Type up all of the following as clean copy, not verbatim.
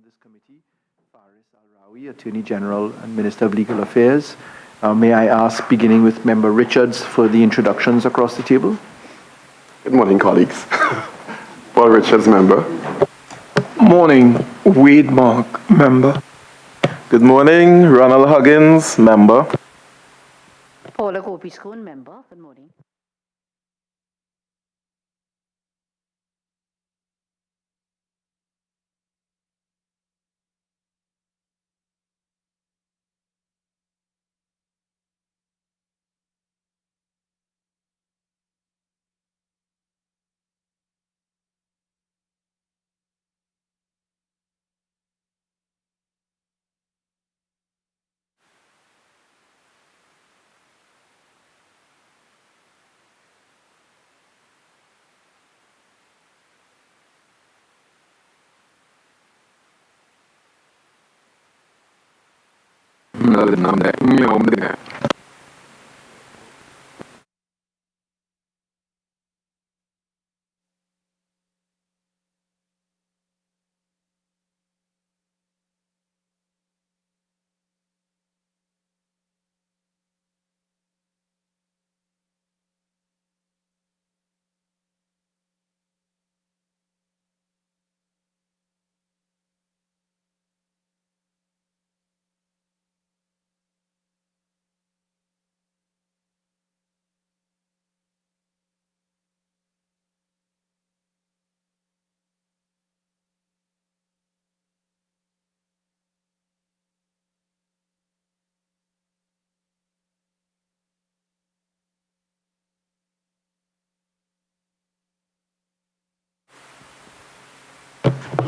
this committee, Faris Al-Rawi, Attorney General and Minister of Legal Affairs. May I ask, beginning with Member Richards, for the introductions across the table? Good morning, colleagues. Paul Richards, member. Morning, Wade Mark, member. Good morning, Ronald Huggins, member. Paula Gopi-Schoon, member. Good morning.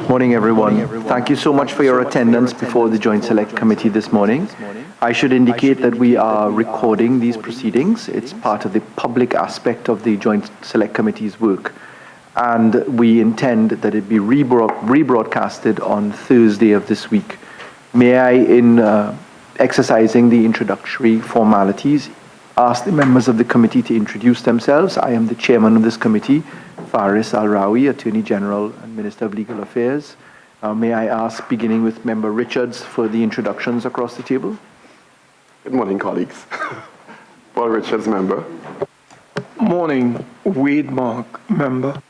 Morning, everyone. Thank you so much for your attendance before the Joint Select Committee this morning. I should indicate that we are recording these proceedings. It's part of the public aspect of the Joint Select Committee's work. And we intend that it be rebroadcasted on Thursday of this week. May I, in exercising the introductory formalities, ask the members of the committee to introduce themselves. I am the chairman of this committee, Faris Al-Rawi, Attorney General and Minister of Legal Affairs. May I ask, beginning with Member Richards, for the introductions across the table? Good morning, colleagues. Paul Richards, member. Morning, Wade Mark, member.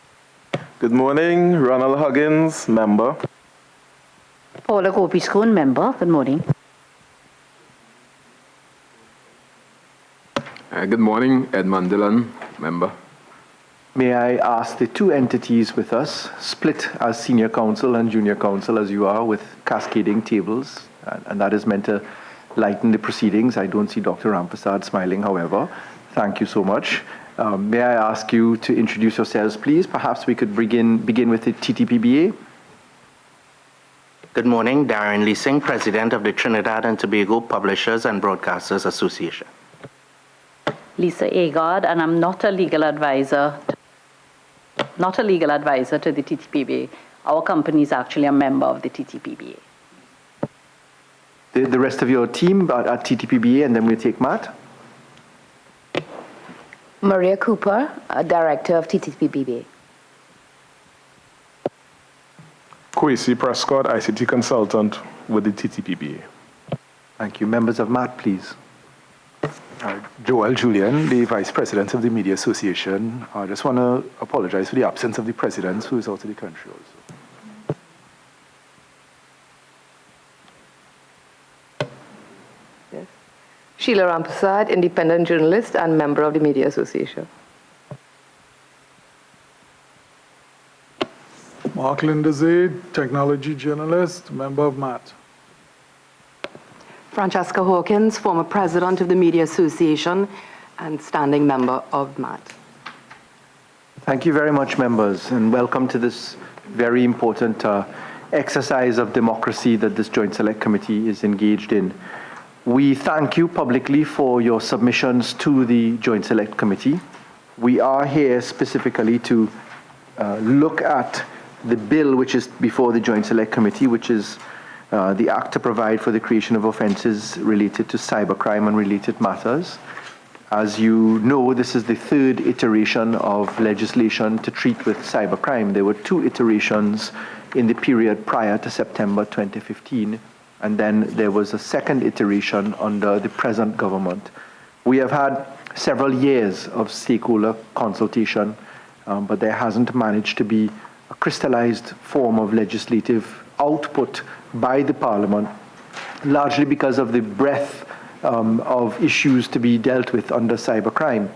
Good morning, Ronald Huggins, member. Paula Gopi-Schoon, member. Good morning. Good morning, Edmund Dillon, member. May I ask the two entities with us, split as senior counsel and junior counsel as you are, with cascading tables, and that is meant to lighten the proceedings. I don't see Dr. Ramprasad smiling, however. Thank you so much. May I ask you to introduce yourselves, please? Perhaps we could begin with the TTPBA. Good morning, Darren Lee Singh, President of the Trinidad and Tobago Publishers and Broadcasters Association. Lisa Agard, and I'm not a legal advisor to the TTPBA. Our company is actually a member of the TTPBA. The rest of your team at TTPBA, and then we'll take Matt. Maria Cooper, Director of TTPBA. Kwesi Prescott, ICT Consultant with the TTPBA. Thank you. Members of Matt, please. Joel Julian, the Vice President of the Media Association. I just want to apologize for the absence of the President, who is out of the country also. Yes. Sheila Ramprasad, independent journalist and member of the Media Association. Mark Lindsay, technology journalist, member of MAT. Francesca Hawkins, former president of the Media Association and standing member of MAT. Thank you very much, members, and welcome to this very important exercise of democracy that this Joint Select Committee is engaged in. We thank you publicly for your submissions to the Joint Select Committee. We are here specifically to look at the bill which is before the Joint Select Committee, which is the Act to provide for the creation of offences related to cybercrime and related matters. As you know, this is the third iteration of legislation to treat with cybercrime. There were two iterations in the period prior to September 2015. And then there was a second iteration under the present government. We have had several years of stakeholder consultation, but there hasn't managed to be a crystallized form of legislative output by the Parliament, largely because of the breadth of issues to be dealt with under cybercrime.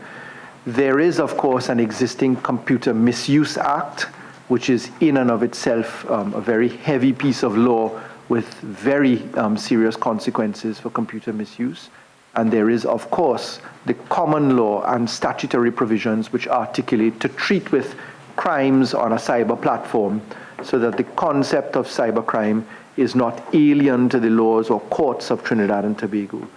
There is, of course, an existing Computer Misuse Act, which is in and of itself a very heavy piece of law with very serious consequences for computer misuse. And there is, of course, the common law and statutory provisions which articulate to treat with crimes on a cyber platform so that the concept of cybercrime is not alien to the laws or courts of Trinidad and Tobago.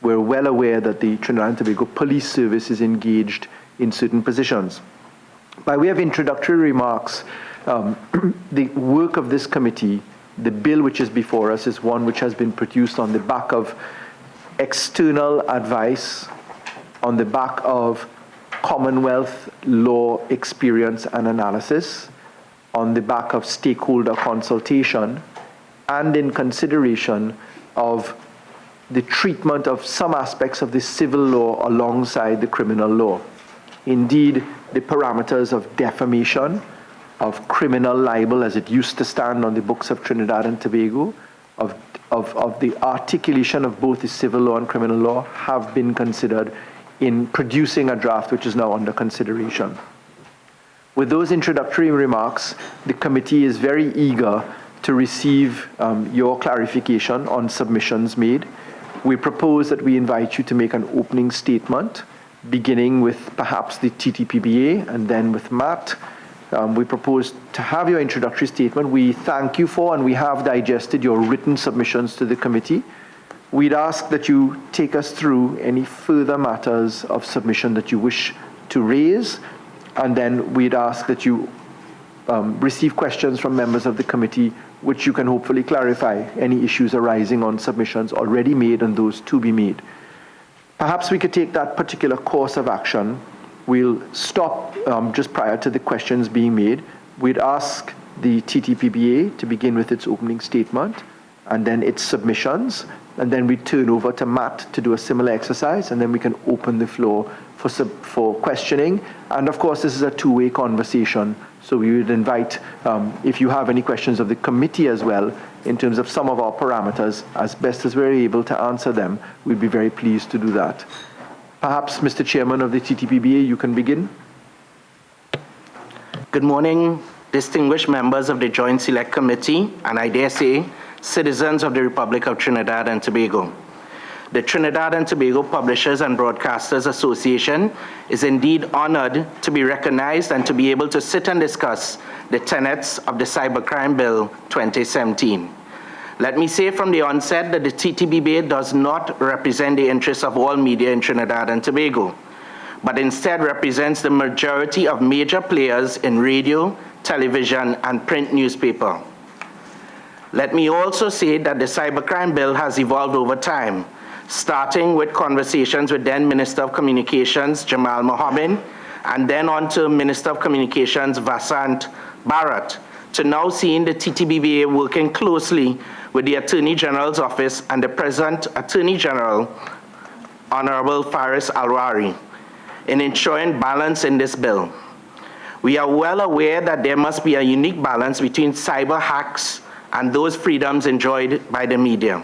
We're well aware that the Trinidad and Tobago Police Service is engaged in certain positions. By way of introductory remarks, the work of this committee, the bill which is before us, is one which has been produced on the back of external advice, on the back of Commonwealth law experience and analysis, on the back of stakeholder consultation, and in consideration of the treatment of some aspects of the civil law alongside the criminal law. Indeed, the parameters of defamation, of criminal libel as it used to stand on the books of Trinidad and Tobago, of the articulation of both the civil law and criminal law have been considered in producing a draft which is now under consideration. With those introductory remarks, the committee is very eager to receive your clarification on submissions made. We propose that we invite you to make an opening statement, beginning with perhaps the TTPBA and then with Matt. We propose to have your introductory statement. We thank you for and we have digested your written submissions to the committee. We'd ask that you take us through any further matters of submission that you wish to raise, and then we'd ask that you receive questions from members of the committee which you can hopefully clarify any issues arising on submissions already made and those to be made. Perhaps we could take that particular course of action. We'll stop just prior to the questions being made. We'd ask the TTPBA to begin with its opening statement and then its submissions, and then we turn over to Matt to do a similar exercise, and then we can open the floor for questioning. And of course, this is a two-way conversation, so we would invite, if you have any questions of the committee as well, in terms of some of our parameters, as best as we're able to answer them, we'd be very pleased to do that. Perhaps, Mr. Chairman of the TTPBA, you can begin. Good morning, distinguished members of the Joint Select Committee, and I dare say, citizens of the Republic of Trinidad and Tobago. The Trinidad and Tobago Publishers and Broadcasters Association is indeed honored to be recognized and to be able to sit and discuss the tenets of the Cybercrime Bill 2017. Let me say from the onset that the TTPBA does not represent the interests of all media in Trinidad and Tobago, but instead represents the majority of major players in radio, television, and print newspaper. Let me also say that the Cybercrime Bill has evolved over time, starting with conversations with then Minister of Communications, Jamal Mohammed, and then on to Minister of Communications, Vasant Bharat, to now seeing the TTPBA working closely with the Attorney General's Office and the present Attorney General, Honorable Faris Alwari, in ensuring balance in this bill. We are well aware that there must be a unique balance between cyber hacks and those freedoms enjoyed by the media.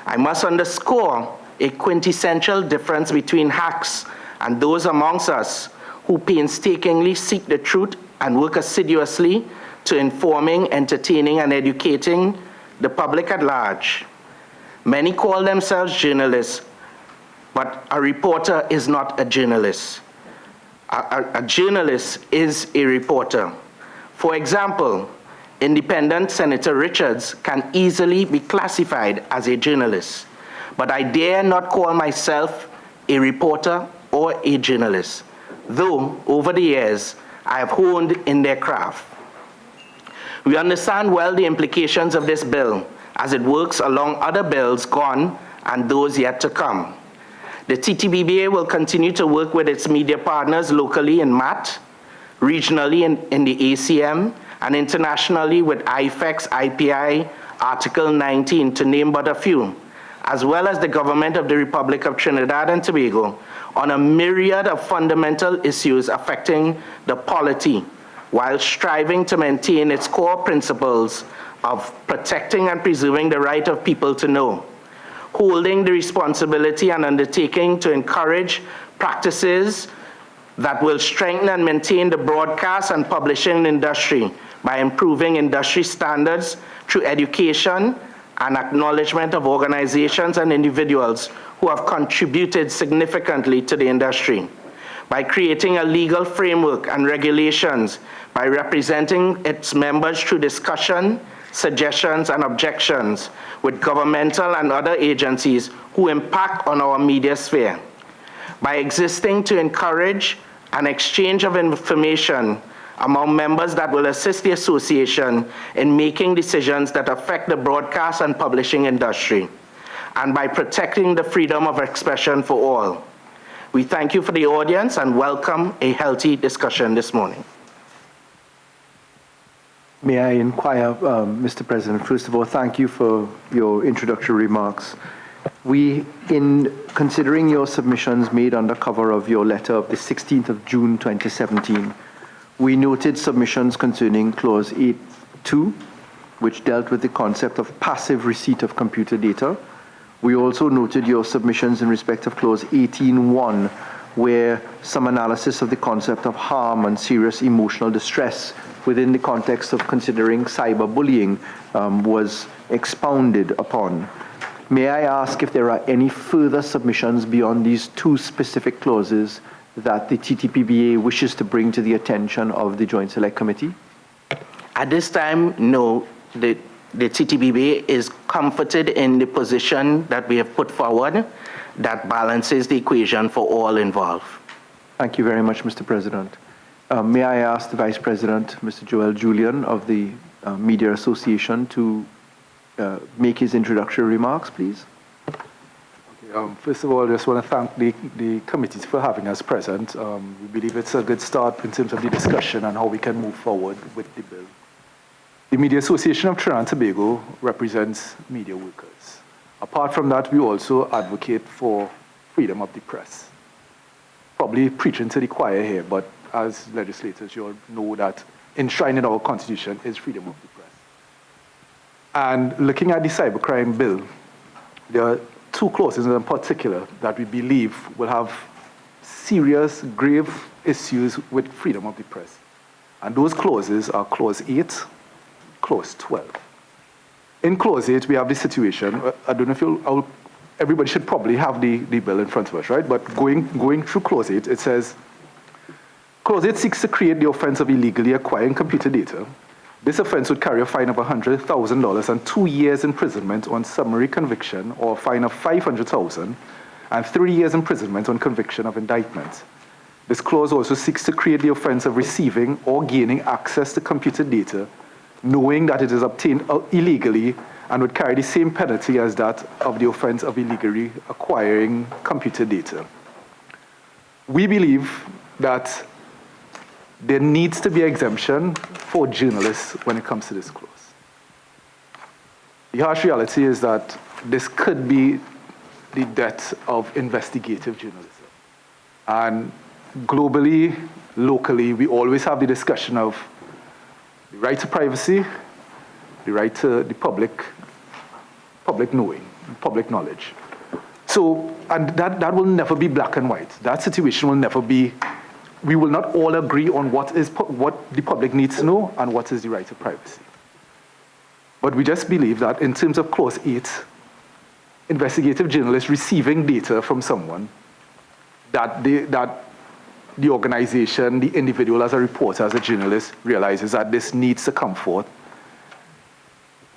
I must underscore a quintessential difference between hacks and those amongst us who painstakingly seek the truth and work assiduously to informing, entertaining, and educating the public at large. Many call themselves journalists, but a reporter is not a journalist. A journalist is a reporter. For example, Independent Senator Richards can easily be classified as a journalist, but I dare not call myself a reporter or a journalist, though over the years I have honed in their craft. We understand well the implications of this bill as it works along other bills gone and those yet to come. The TTPBA will continue to work with its media partners locally in MAT, regionally in the ACM, and internationally with IFEX, IPI, Article 19, to name but a few, as well as the government of the Republic of Trinidad and Tobago, on a myriad of fundamental issues affecting the polity, while striving to maintain its core principles of protecting and preserving the right of people to know, holding the responsibility and undertaking to encourage practices that will strengthen and maintain the broadcast and publishing industry by improving industry standards through education and acknowledgement of organizations and individuals who have contributed significantly to the industry, by creating a legal framework and regulations, by representing its members through discussion, suggestions, and objections with governmental and other agencies who impact on our media sphere, by existing to encourage an exchange of information among members that will assist the association in making decisions that affect the broadcast and publishing industry, and by protecting the freedom of expression for all. We thank you for the audience and welcome a healthy discussion this morning. May I inquire, Mr. President, first of all, thank you for your introductory remarks. We, in considering your submissions made under cover of your letter of the 16th of June 2017, we noted submissions concerning Clause 8.2, which dealt with the concept of passive receipt of computer data. We also noted your submissions in respect of Clause 18.1, where some analysis of the concept of harm and serious emotional distress within the context of considering cyberbullying was expounded upon. May I ask if there are any further submissions beyond these two specific clauses that the TTPBA wishes to bring to the attention of the Joint Select Committee? At this time, no. The TTPBA is comforted in the position that we have put forward that balances the equation for all involved. Thank you very much, Mr. President. May I ask the Vice President, Mr. Joel Julian of the Media Association, to make his introductory remarks, please? Okay, first of all, I just want to thank the committees for having us present. We believe it's a good start in terms of the discussion and how we can move forward with the bill. The Media Association of Trinidad and Tobago represents media workers. Apart from that, we also advocate for freedom of the press. Probably preaching to the choir here, but as legislators, you all know that enshrined in our Constitution is freedom of the press. And looking at the cybercrime bill, there are two clauses in particular that we believe will have serious, grave issues with freedom of the press. And those clauses are Clause 8, Clause 12. In Clause 8, we have the situation, I don't know if everybody should probably have the bill in front of us, right? But going through Clause 8, it says, Clause 8 seeks to create the offense of illegally acquiring computer data. This offense would carry a fine of $100,000 and 2 years imprisonment on summary conviction, or a fine of $500,000 and 3 years imprisonment on conviction of indictment. This clause also seeks to create the offense of receiving or gaining access to computer data, knowing that it is obtained illegally, and would carry the same penalty as that of the offense of illegally acquiring computer data. We believe that there needs to be exemption for journalists when it comes to this clause. The harsh reality is that this could be the death of investigative journalism. And globally, locally, we always have the discussion of the right to privacy, the right to the public knowing, public knowledge. So, and that will never be black and white. That situation will never be, we will not all agree on what the public needs to know and what is the right to privacy. But we just believe that in terms of Clause 8, investigative journalists receiving data from someone, that the organization, the individual as a reporter, as a journalist, realizes that this needs to come forth.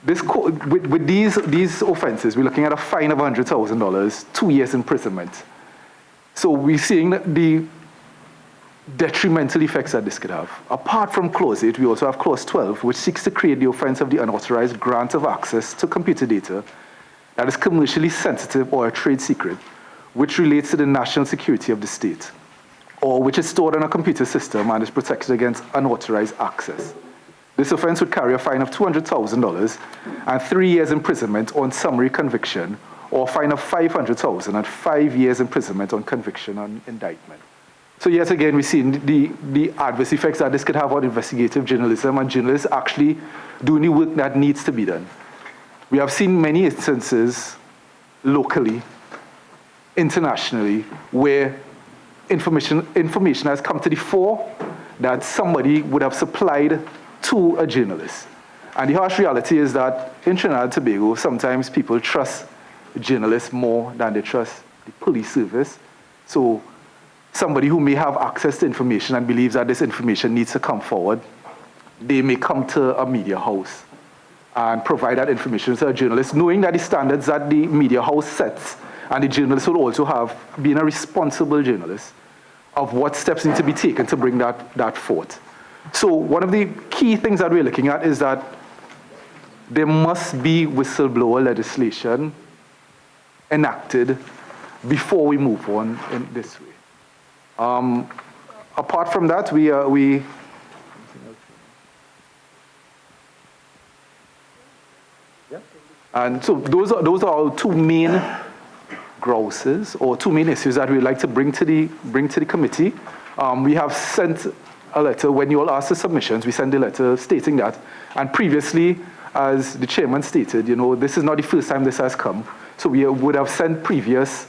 With these offenses, we're looking at a fine of $100,000, 2 years imprisonment. So we're seeing the detrimental effects that this could have. Apart from Clause 8, we also have Clause 12, which seeks to create the offense of the unauthorized grant of access to computer data that is commercially sensitive or a trade secret, which relates to the national security of the state, or which is stored on a computer system and is protected against unauthorized access. This offense would carry a fine of $200,000 and 3 years imprisonment on summary conviction, or a fine of $500,000 and 5 years imprisonment on conviction and indictment. So yet again, we see the adverse effects that this could have on investigative journalism and journalists actually doing the work that needs to be done. We have seen many instances locally, internationally, where information has come to the fore that somebody would have supplied to a journalist. And the harsh reality is that in Trinidad and Tobago, sometimes people trust journalists more than they trust the police service. So somebody who may have access to information and believes that this information needs to come forward, they may come to a media house and provide that information to a journalist, knowing that the standards that the media house sets, and the journalist will also have, being a responsible journalist, of what steps need to be taken to bring that forth. So one of the key things that we're looking at is that there must be whistleblower legislation enacted before we move on in this way. Apart from that, and so those are our two main grouses, or two main issues that we'd like to bring to the committee. We have sent a letter. When you all asked the submissions, we sent a letter stating that. And previously, as the chairman stated, this is not the first time this has come. So we would have sent previous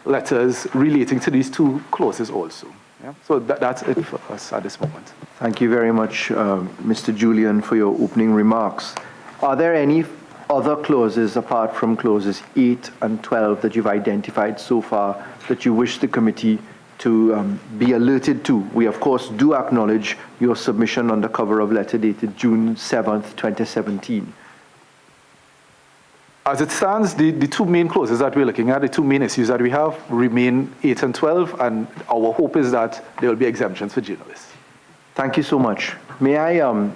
letters relating to these two clauses also. Yeah? So that's it for us at this moment. Thank you very much, Mr. Julian, for your opening remarks. Are there any other clauses apart from clauses 8 and 12 that you've identified so far that you wish the committee to be alerted to? We, of course, do acknowledge your submission on the cover of letter dated June 7th, 2017. As it stands, the two main clauses that we're looking at, the two main issues that we have, remain 8 and 12, and our hope is that there will be exemptions for journalists. Thank you so much. May I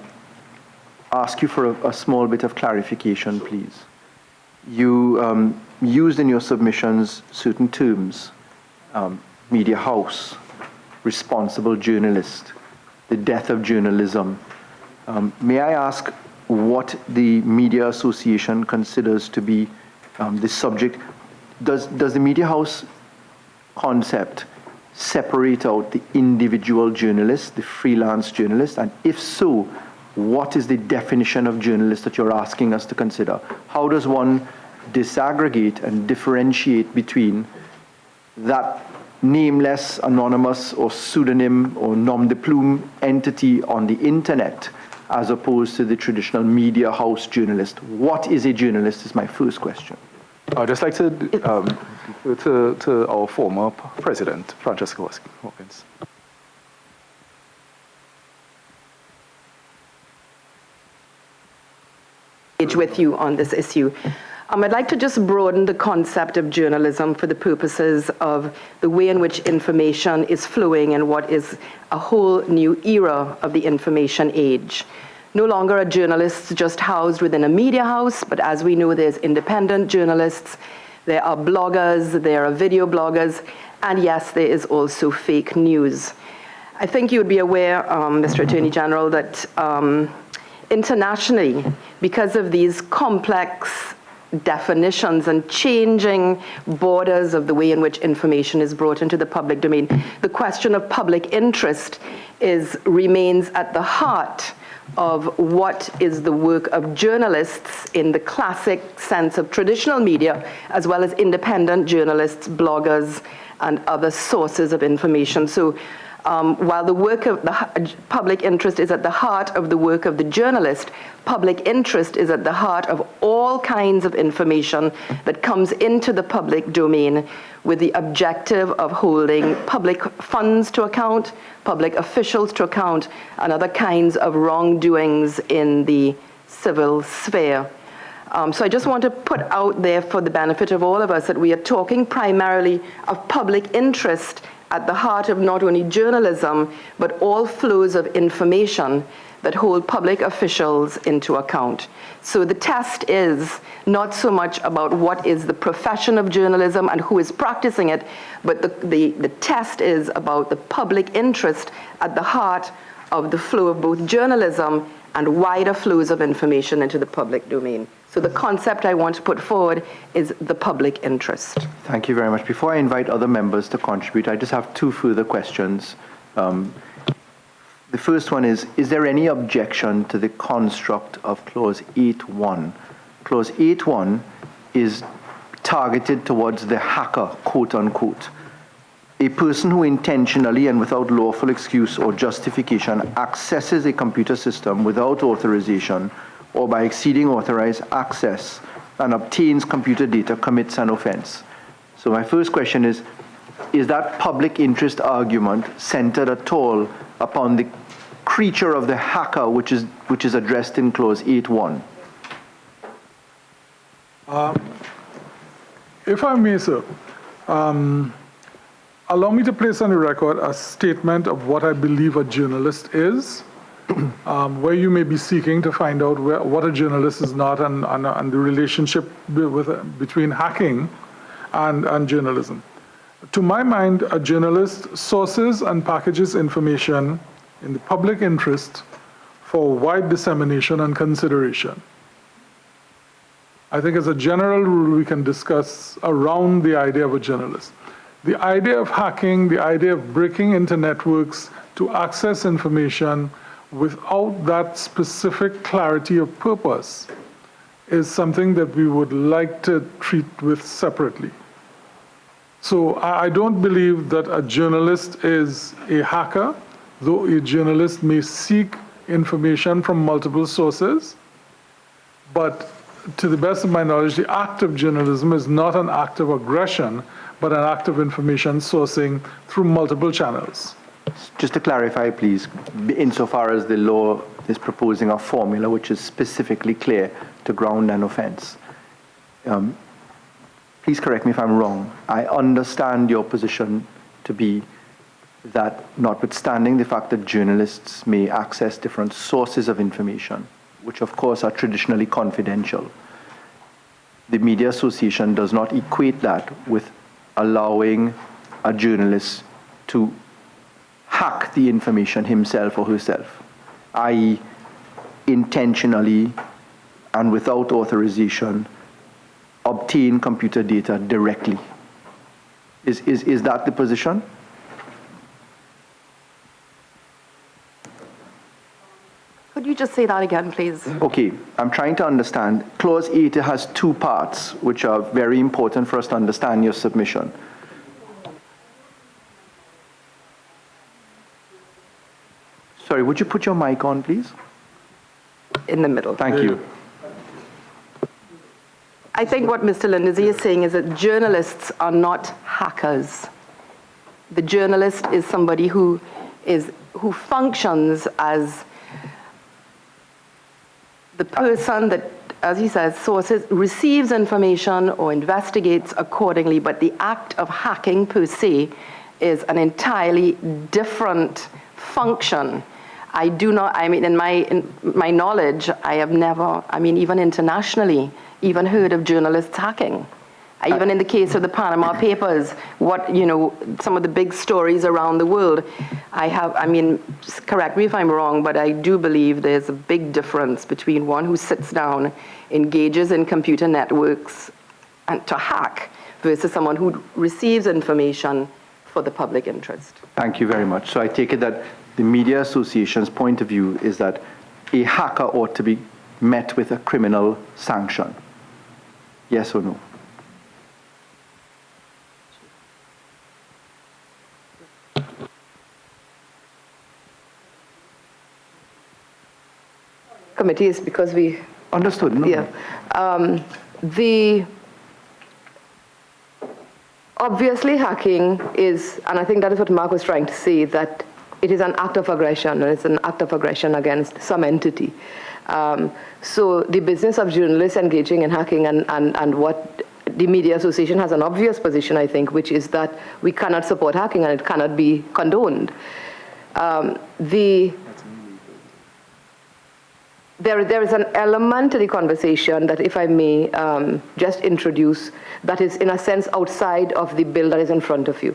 ask you for a small bit of clarification, please? You used in your submissions certain terms, media house, responsible journalist, the death of journalism. May I ask what the Media Association considers to be the subject? Does the media house concept separate out the individual journalist, the freelance journalist? And if so, what is the definition of journalist that you're asking us to consider? How does one disaggregate and differentiate between that nameless, anonymous, or pseudonym, or nom de plume entity on the internet, as opposed to the traditional media house journalist? What is a journalist is my first question. I'd just like to defer to our former president, Francesca Hawkins. With you on this issue. I'd like to just broaden the concept of journalism for the purposes of the way in which information is flowing and what is a whole new era of the information age. No longer are journalists just housed within a media house, but as we know, there's independent journalists, there are bloggers, there are video bloggers, and yes, there is also fake news. I think you would be aware, Mr. Attorney General, that internationally, because of these complex definitions and changing borders of the way in which information is brought into the public domain, the question of public interest remains at the heart of what is the work of journalists in the classic sense of traditional media, as well as independent journalists, bloggers, and other sources of information. So while the work of the public interest is at the heart of the work of the journalist, public interest is at the heart of all kinds of information that comes into the public domain with the objective of holding public funds to account, public officials to account, and other kinds of wrongdoings in the civil sphere. So I just want to put out there for the benefit of all of us that we are talking primarily of public interest at the heart of not only journalism, but all flows of information that hold public officials into account. So the test is not so much about what is the profession of journalism and who is practicing it, but the test is about the public interest at the heart of the flow of both journalism and wider flows of information into the public domain. So the concept I want to put forward is the public interest. Thank you very much. Before I invite other members to contribute, I just have two further questions. The first one is there any objection to the construct of Clause 8.1? Clause 8.1 is targeted towards the hacker, quote unquote. A person who intentionally and without lawful excuse or justification accesses a computer system without authorization or by exceeding authorized access and obtains computer data commits an offense. So my first question is that public interest argument centered at all upon the creature of the hacker, which is addressed in Clause 8.1? If I may, sir, allow me to place on the record a statement of what I believe a journalist is, where you may be seeking to find out what a journalist is not and the relationship between hacking and journalism. To my mind, a journalist sources and packages information in the public interest for wide dissemination and consideration. I think as a general rule, we can discuss around the idea of a journalist. The idea of hacking, the idea of breaking into networks to access information without that specific clarity of purpose is something that we would like to treat with separately. So I don't believe that a journalist is a hacker, though a journalist may seek information from multiple sources. But to the best of my knowledge, the act of journalism is not an act of aggression, but an act of information sourcing through multiple channels. Just to clarify, please, insofar as the law is proposing a formula which is specifically clear to ground an offense, please correct me if I'm wrong. I understand your position to be that notwithstanding the fact that journalists may access different sources of information, which of course are traditionally confidential, the Media Association does not equate that with allowing a journalist to hack the information himself or herself, i.e. intentionally and without authorization obtain computer data directly. Is that the position? Could you just say that again, please? Okay, I'm trying to understand. Clause 8 has two parts, which are very important for us to understand your submission. Sorry, would you put your mic on, please? In the middle. Thank you. I think what Mr. Lindsay is saying is that journalists are not hackers. The journalist is somebody who functions as the person that, as he says, receives information or investigates accordingly, but the act of hacking per se is an entirely different function. I mean, in my knowledge, I have never, even internationally, even heard of journalists hacking. Even in the case of the Panama Papers, some of the big stories around the world, correct me if I'm wrong, but I do believe there's a big difference between one who sits down, engages in computer networks and to hack versus someone who receives information for the public interest. Thank you very much. So I take it that the Media Association's point of view is that a hacker ought to be met with a criminal sanction. Yes or no? Committee is because we... Understood. No. Yeah. Obviously hacking is, and I think that is what Mark was trying to say, that it is an act of aggression, and it's an act of aggression against some entity. So the business of journalists engaging in hacking and what the Media Association has an obvious position, I think, which is that we cannot support hacking and it cannot be condoned. There is an element to the conversation that, if I may just introduce, that is in a sense outside of the bill that is in front of you.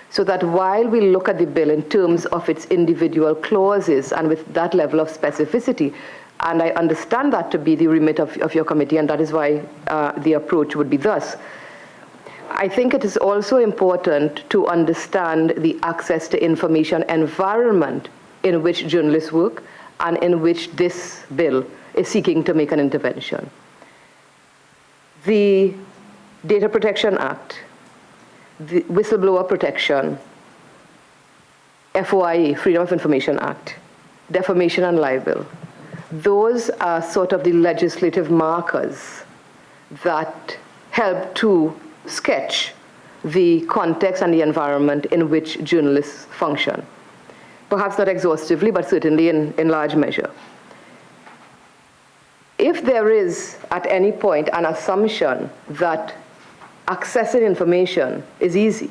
So that while we look at the bill in terms of its individual clauses and with that level of specificity, And I understand that to be the remit of your committee, and that is why the approach would be thus. I think it is also important to understand the access to information environment in which journalists work and in which this bill is seeking to make an intervention. The Data Protection Act, the Whistleblower Protection, FOIA, Freedom of Information Act, defamation and libel, those are sort of the legislative markers that help to sketch the context and the environment in which journalists function. Perhaps not exhaustively, but certainly in large measure. If there is at any point an assumption that accessing information is easy,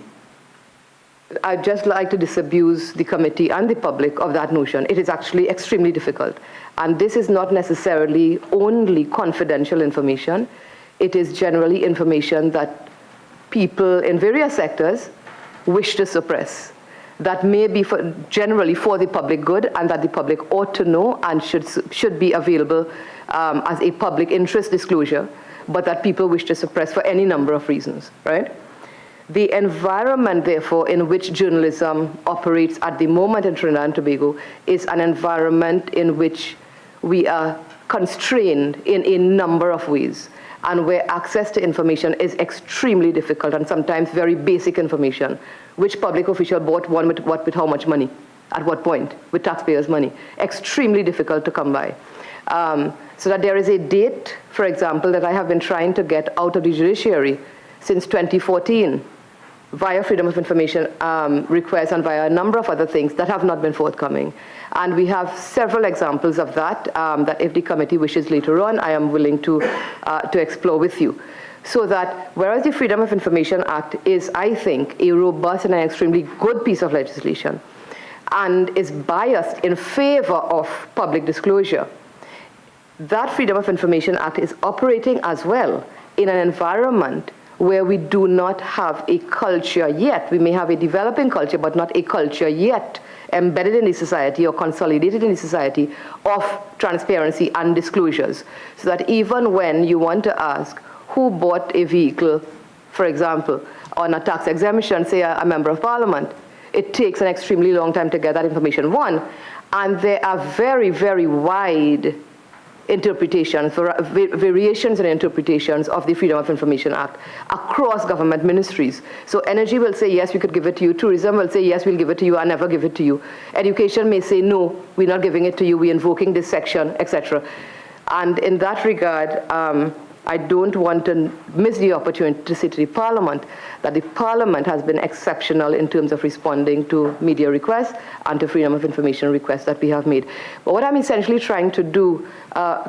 I'd just like to disabuse the committee and the public of that notion. It is actually extremely difficult. And this is not necessarily only confidential information. It is generally information that people in various sectors wish to suppress, that may be generally for the public good and that the public ought to know and should be available as a public interest disclosure, but that people wish to suppress for any number of reasons, right? The environment, therefore, in which journalism operates at the moment in Trinidad and Tobago is an environment in which we are constrained in a number of ways, and where access to information is extremely difficult, and sometimes very basic information. Which public official bought one with how much money? At what point? With taxpayers' money. Extremely difficult to come by. So that there is a date, for example, that I have been trying to get out of the judiciary since 2014 via Freedom of Information requests and via a number of other things that have not been forthcoming. And we have several examples of that, that if the committee wishes later on, I am willing to explore with you. So that whereas the Freedom of Information Act is, I think, a robust and an extremely good piece of legislation and is biased in favor of public disclosure, that Freedom of Information Act is operating as well in an environment where we do not have a culture yet. We may have a developing culture, but not a culture yet embedded in the society or consolidated in the society of transparency and disclosures. So that even when you want to ask who bought a vehicle, for example, on a tax exemption, say a member of parliament, it takes an extremely long time to get that information, one, and there are very, very wide interpretations, variations and interpretations of the Freedom of Information Act across government ministries. So energy will say, yes, we could give it to you. Tourism will say, yes, we'll give it to you, and never give it to you. Education may say, no, we're not giving it to you, we're invoking this section, etc. And in that regard, I don't want to miss the opportunity to say to the Parliament that the Parliament has been exceptional in terms of responding to media requests and to Freedom of Information requests that we have made. But what I'm essentially trying to do,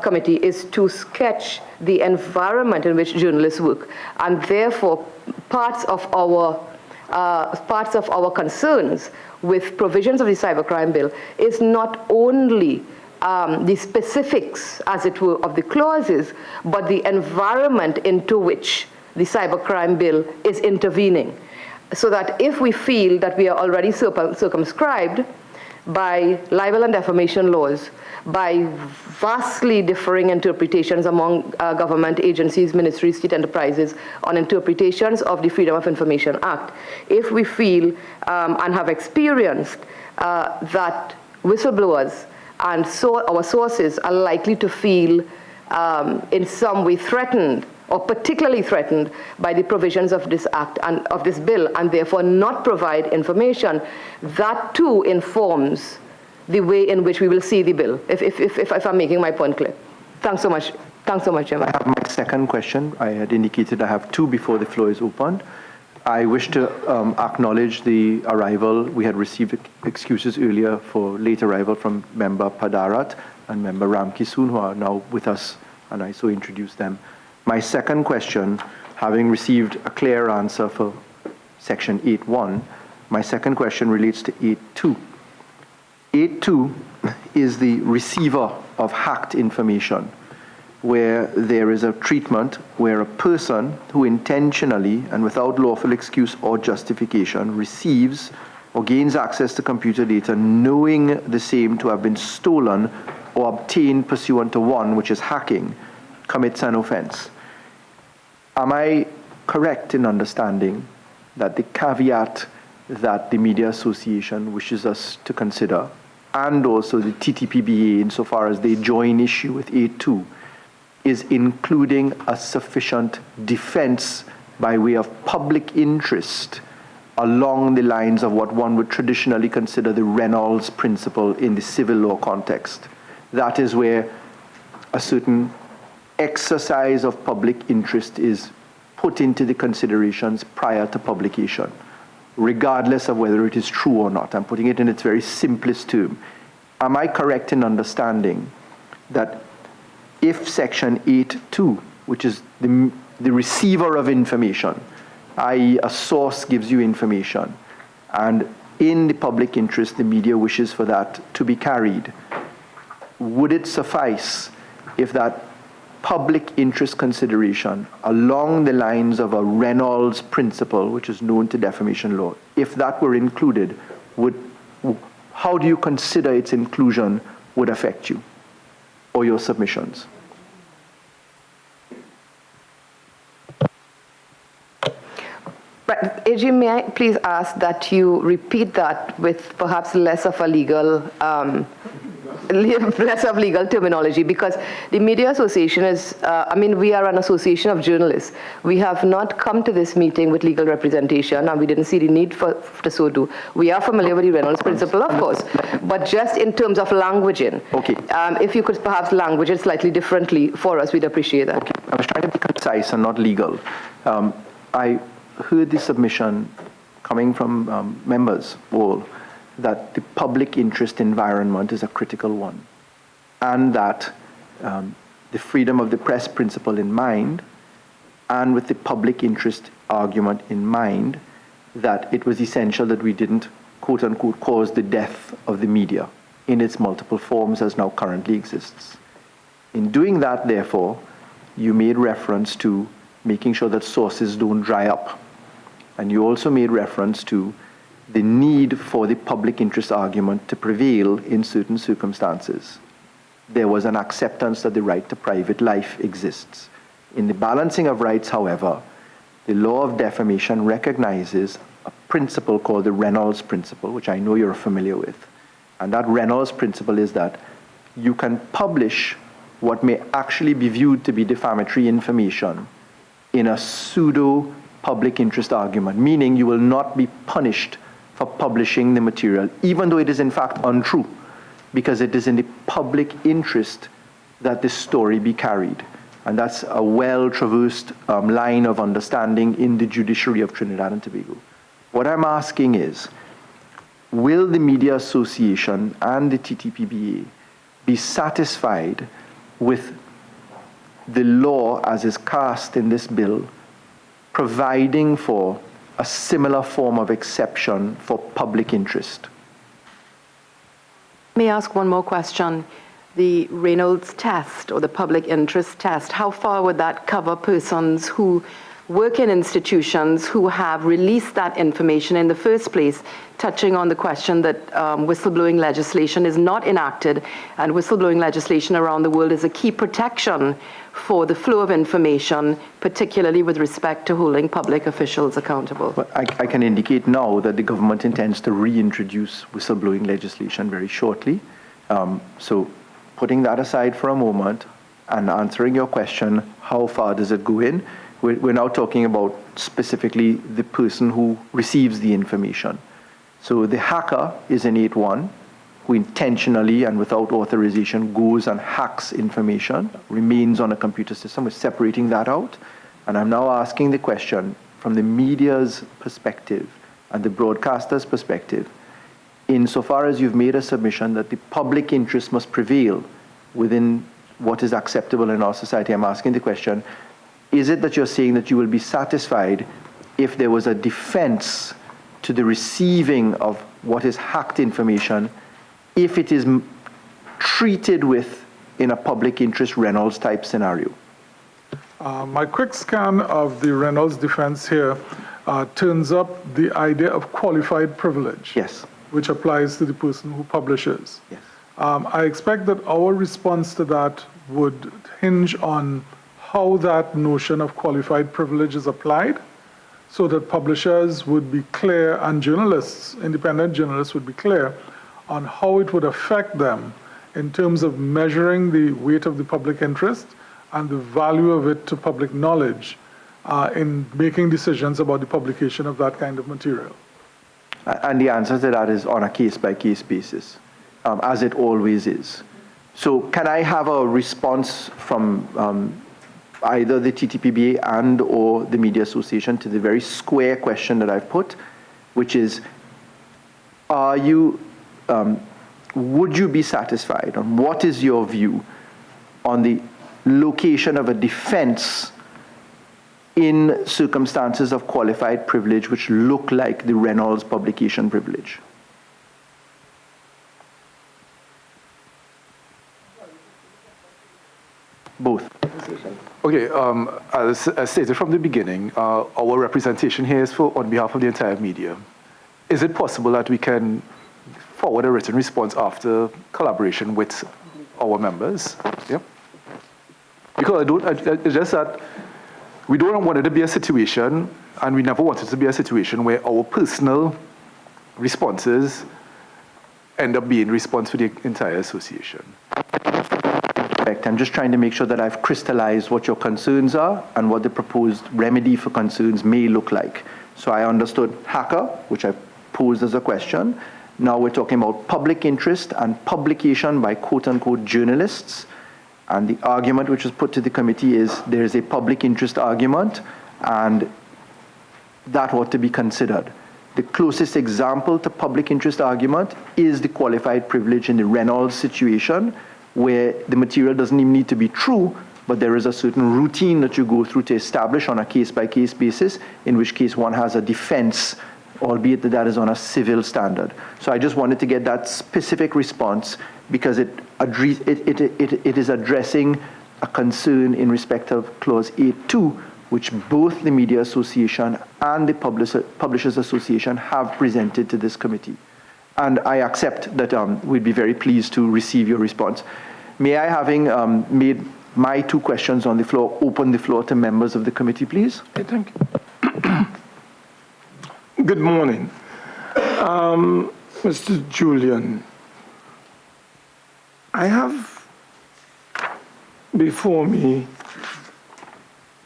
committee, is to sketch the environment in which journalists work, and therefore parts of our concerns with provisions of the Cybercrime Bill is not only the specifics, as it were, of the clauses, but the environment into which the Cybercrime Bill is intervening. So that if we feel that we are already circumscribed by libel and defamation laws, by vastly differing interpretations among government agencies, ministries, state enterprises on interpretations of the Freedom of Information Act, if we feel and have experienced that whistleblowers and so our sources are likely to feel in some way threatened, or particularly threatened by the provisions of this act and of this bill, and therefore not provide information, that too informs the way in which we will see the bill, if I'm making my point clear. Thanks so much. Thanks so much, Chairman. I have my second question. I had indicated I have two before the floor is opened. I wish to acknowledge the arrival. We had received excuses earlier for late arrival from Member Padarat and Member Ramkisoon, who are now with us, and I so introduce them. My second question, having received a clear answer for Section 8.1, my second question relates to 8.2. 8.2 is the receiver of hacked information, where there is a treatment where a person who intentionally and without lawful excuse or justification receives or gains access to computer data knowing the same to have been stolen or obtained pursuant to one, which is hacking, commits an offense. Am I correct in understanding that the caveat that the Media Association wishes us to consider, and also the TTPBA insofar as they join issue with A2, is including a sufficient defense by way of public interest along the lines of what one would traditionally consider the Reynolds principle in the civil law context? That is where a certain exercise of public interest is put into the considerations prior to publication, regardless of whether it is true or not. I'm putting it in its very simplest term. Am I correct in understanding that if Section 8.2, which is the receiver of information, i.e. a source gives you information, and in the public interest the media wishes for that to be carried, would it suffice if that public interest consideration along the lines of a Reynolds principle, which is known to defamation law, if that were included, how do you consider its inclusion would affect you or your submissions? Right. AG, may I please ask that you repeat that with perhaps less of legal terminology, because the Media Association is, we are an association of journalists. We have not come to this meeting with legal representation, and we didn't see the need to so do. We are familiar with the Reynolds principle, of course, but just in terms of languaging. Okay. If you could perhaps language it slightly differently for us, we'd appreciate that. Okay. I was trying to be concise and not legal. I heard the submission coming from members all that the public interest environment is a critical one, and that the freedom of the press principle in mind, and with the public interest argument in mind, that it was essential that we didn't, quote unquote, cause the death of the media in its multiple forms as now currently exists. In doing that, therefore, you made reference to making sure that sources don't dry up. And you also made reference to the need for the public interest argument to prevail in certain circumstances. There was an acceptance that the right to private life exists. In the balancing of rights, however, the law of defamation recognizes a principle called the Reynolds principle, which I know you're familiar with. And that Reynolds principle is that you can publish what may actually be viewed to be defamatory information in a pseudo public interest argument, meaning you will not be punished for publishing the material, even though it is in fact untrue, because it is in the public interest that this story be carried. And that's a well-traversed line of understanding in the judiciary of Trinidad and Tobago. What I'm asking is, will the Media Association and the TTPBA be satisfied with the law as is cast in this bill, providing for a similar form of exception for public interest? May I ask one more question? The Reynolds test, or the public interest test, how far would that cover persons who work in institutions who have released that information in the first place, touching on the question that whistleblowing legislation is not enacted, and whistleblowing legislation around the world is a key protection for the flow of information, particularly with respect to holding public officials accountable? Well, I can indicate now that the government intends to reintroduce whistleblowing legislation very shortly. So putting that aside for a moment and answering your question, how far does it go in? We're now talking about specifically the person who receives the information. So the hacker is an 8-1 who intentionally and without authorization goes and hacks information, remains on a computer system. We're separating that out. And I'm now asking the question from the media's perspective and the broadcaster's perspective, insofar as you've made a submission that the public interest must prevail within what is acceptable in our society, I'm asking the question, is it that you're saying that you will be satisfied if there was a defense to the receiving of what is hacked information if it is treated with in a public interest Reynolds type scenario? My quick scan of the Reynolds defense here turns up the idea of qualified privilege. Yes. Which applies to the person who publishes. Yes. I expect that our response to that would hinge on how that notion of qualified privilege is applied, so that publishers would be clear and journalists, independent journalists would be clear on how it would affect them in terms of measuring the weight of the public interest and the value of it to public knowledge in making decisions about the publication of that kind of material. And the answer to that is on a case-by-case basis, as it always is. So can I have a response from either the TTPBA and or the Media Association to the very square question that I've put, which is, would you be satisfied, on what is your view on the location of a defense in circumstances of qualified privilege which look like the Reynolds publication privilege? Both. Okay, as stated from the beginning, our representation here is on behalf of the entire media. Is it possible that we can forward a written response after collaboration with our members? Yeah. Because it's just that we don't want it to be a situation, and we never want it to be a situation where our personal responses end up being response for the entire association. I'm just trying to make sure that I've crystallized what your concerns are and what the proposed remedy for concerns may look like. So I understood hacker, which I posed as a question. Now we're talking about public interest and publication by quote-unquote journalists. And the argument which was put to the committee is there is a public interest argument, and that ought to be considered. The closest example to public interest argument is the qualified privilege in the Reynolds situation, where the material doesn't even need to be true, but there is a certain routine that you go through to establish on a case-by-case basis, in which case one has a defense, albeit that that is on a civil standard. So I just wanted to get that specific response, because it is addressing a concern in respect of Clause 8.2, which both the Media Association and the Publishers Association have presented to this committee. And I accept that we'd be very pleased to receive your response. May I, having made my two questions on the floor, open the floor to members of the committee, please? Okay, thank you. Good morning. Mr. Julian, I have before me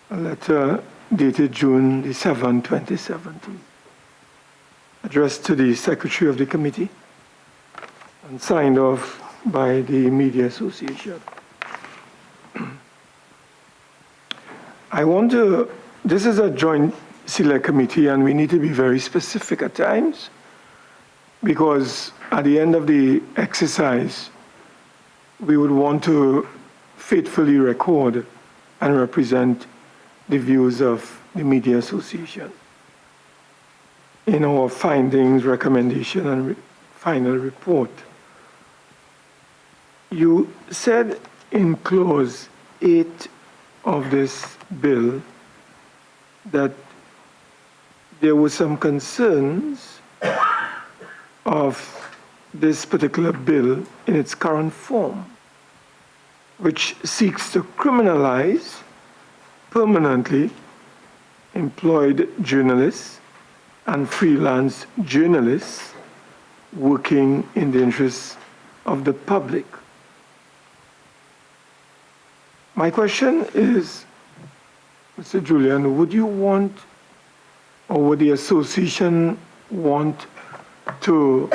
a letter dated June the 7th, 2017, addressed to the Secretary of the Committee and signed off by the Media Association. This is a joint select committee, and we need to be very specific at times, because at the end of the exercise, we would want to faithfully record and represent the views of the Media Association in our findings, recommendation, and final report. You said in clause 8 of this bill that there were some concerns of this particular bill in its current form, which seeks to criminalize permanently employed journalists and freelance journalists working in the interests of the public. My question is, Mr. Julian, would you want, or would the association want to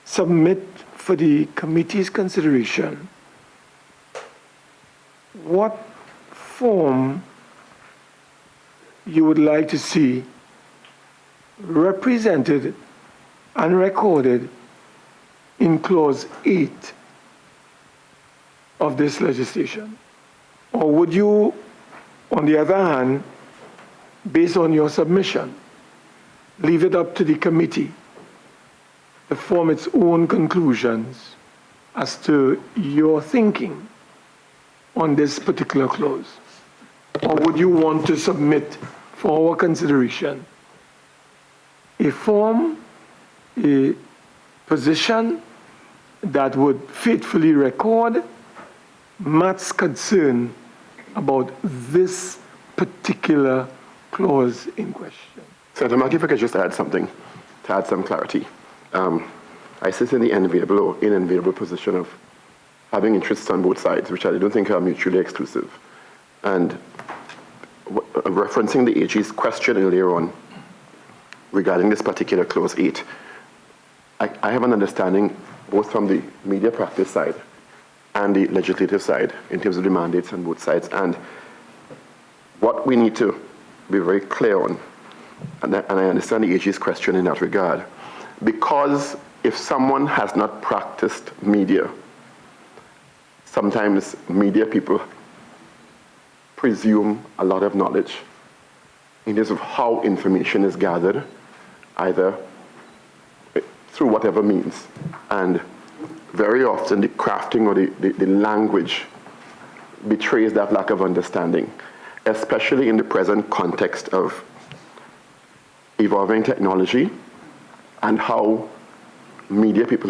submit for the committee's consideration what form you would like to see represented and recorded in clause 8 of this legislation? Or would you, on the other hand, based on your submission, leave it up to the committee to form its own conclusions as to your thinking on this particular clause? Or would you want to submit for our consideration, a form, a position that would faithfully record Matt's concern about this particular clause in question. Senator Mark, if I could just add something, to add some clarity. I sit in the enviable or unenviable position of having interests on both sides, which I don't think are mutually exclusive. And referencing the AG's question earlier on regarding this particular clause 8, I have an understanding both from the media practice side and the legislative side in terms of the mandates on both sides. And what we need to be very clear on, and I understand the AG's question in that regard, because if someone has not practiced media, sometimes media people presume a lot of knowledge in terms of how information is gathered, either through whatever means. And very often the crafting or the language betrays that lack of understanding, especially in the present context of evolving technology and how media people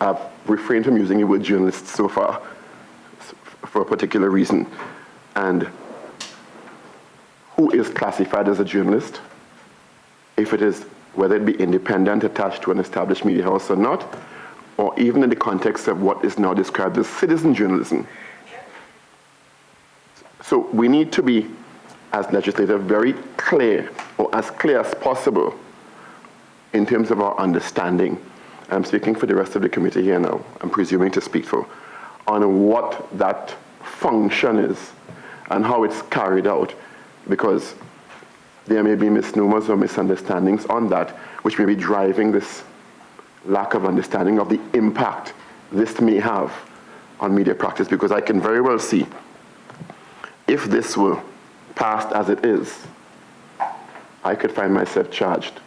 have refrained from using the word journalists so far for a particular reason. And who is classified as a journalist, if it is, whether it be independent, attached to an established media house or not, or even in the context of what is now described as citizen journalism. So we need to be, as legislators, very clear, or as clear as possible, in terms of our understanding. I'm speaking for the rest of the committee here now, I'm presuming to speak for, on what that function is and how it's carried out, because there may be misnomers or misunderstandings on that, which may be driving this lack of understanding of the impact this may have on media practice, because I can very well see if this were passed as it is, I could find myself charged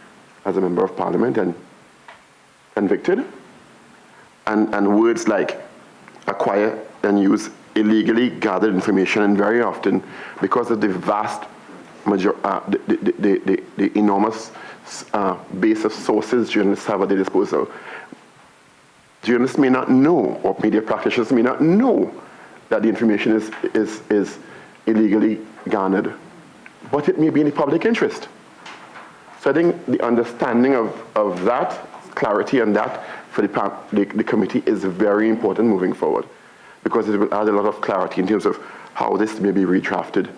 as a member of parliament and convicted. And words like acquire and use illegally gathered information, and very often, because of the vast the enormous base of sources journalists have at their disposal, journalists may not know, or media practitioners may not know, that the information is illegally garnered, but it may be in the public interest. So I think the understanding of that clarity and that for the committee is very important moving forward, because it will add a lot of clarity in terms of how this may be redrafted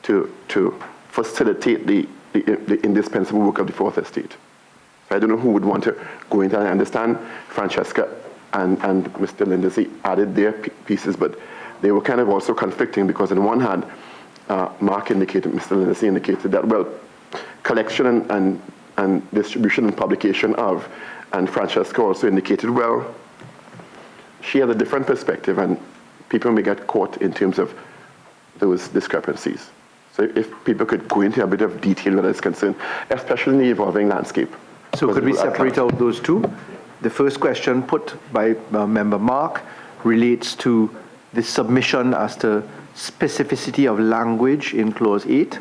to facilitate the indispensable work of the Fourth Estate. So I don't know who would want to go into that. I understand Francesca and Mr. Lindsay added their pieces, but they were kind of also conflicting, because on one hand, Mark indicated, Mr. Lindsay indicated that, well, collection and distribution and publication of, and Francesca also indicated, well, she has a different perspective, and people may get caught in terms of those discrepancies. So if people could go into a bit of detail where that's concerned, especially in the evolving landscape. So could we separate out those two? The first question put by Member Mark relates to the submission as to specificity of language in Clause 8,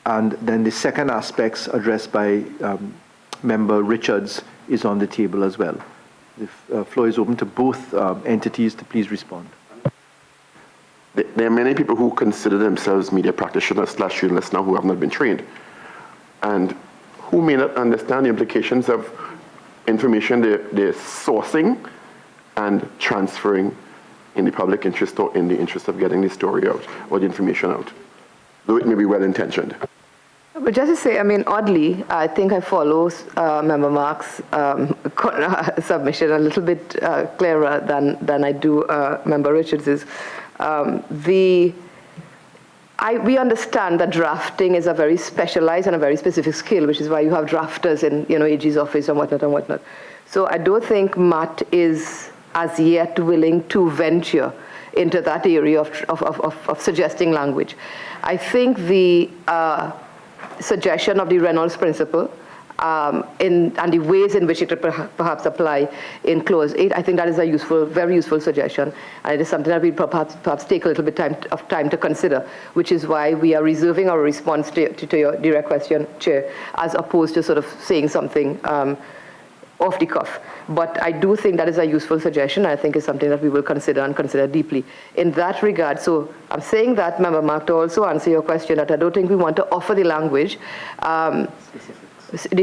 and then the second aspects addressed by Member Richards is on the table as well. The floor is open to both entities to please respond. There are many people who consider themselves media practitioners / journalists now who have not been trained, and who may not understand the implications of information they're sourcing and transferring in the public interest or in the interest of getting the story out or the information out, though it may be well-intentioned. But just to say, I mean, oddly, I think I follow Member Mark's submission a little bit clearer than I do Member Richards's. We understand that drafting is a very specialized and a very specific skill, which is why you have drafters in, AG's office and whatnot. So I don't think Matt is as yet willing to venture into that area of suggesting language. I think the suggestion of the Reynolds principle and the ways in which it could perhaps apply in Clause 8. I think that is a useful, very useful suggestion, and it is something that we perhaps take a little bit of time to consider, which is why we are reserving our response to your direct question, Chair, as opposed to sort of saying something off the cuff. But I do think that is a useful suggestion. I think it's something that we will consider and consider deeply. In that regard, so I'm saying that, Member Mark, to also answer your question, that I don't think we want to offer the language, the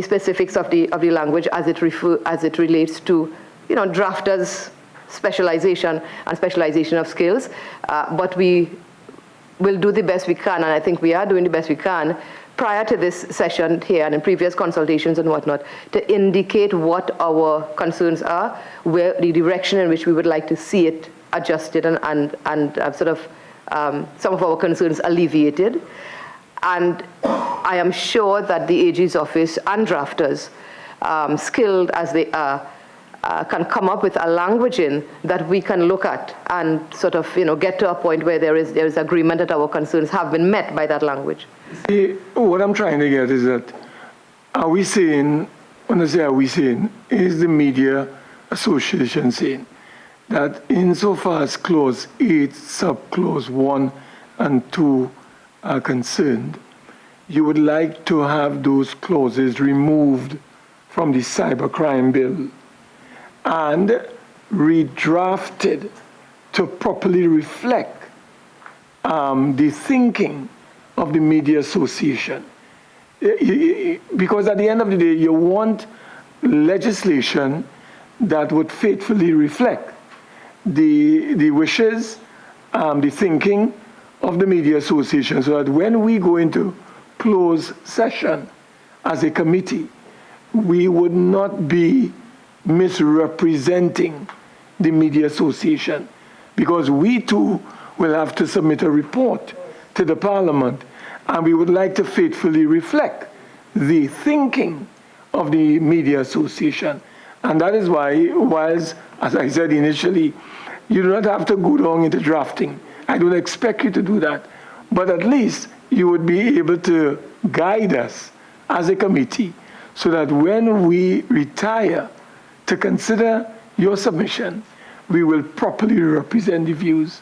specifics of the language as it relates to, drafters' specialization and specialization of skills. But we will do the best we can, and I think we are doing the best we can, prior to this session here and in previous consultations and whatnot, to indicate what our concerns are, where the direction in which we would like to see it adjusted and sort of some of our concerns alleviated. And I am sure that the AG's office and drafters, skilled as they are, can come up with a languaging that we can look at and sort of, get to a point where there is agreement that our concerns have been met by that language. See, what I'm trying to get is that, are we saying, when I say are we saying, is the Media Association saying that insofar as Clause 8, Subclause 1 and 2 are concerned, you would like to have those clauses removed from the Cybercrime Bill and redrafted to properly reflect the thinking of the Media Association? Because at the end of the day, you want legislation that would faithfully reflect the wishes, the thinking of the Media Association, so that when we go into closed session as a committee, we would not be misrepresenting the Media Association, because we too will have to submit a report to the Parliament, and we would like to faithfully reflect the thinking of the Media Association. And that is why, whilst, as I said initially, you do not have to go down into drafting. I don't expect you to do that. But at least you would be able to guide us as a committee so that when we retire to consider your submission, we will properly represent the views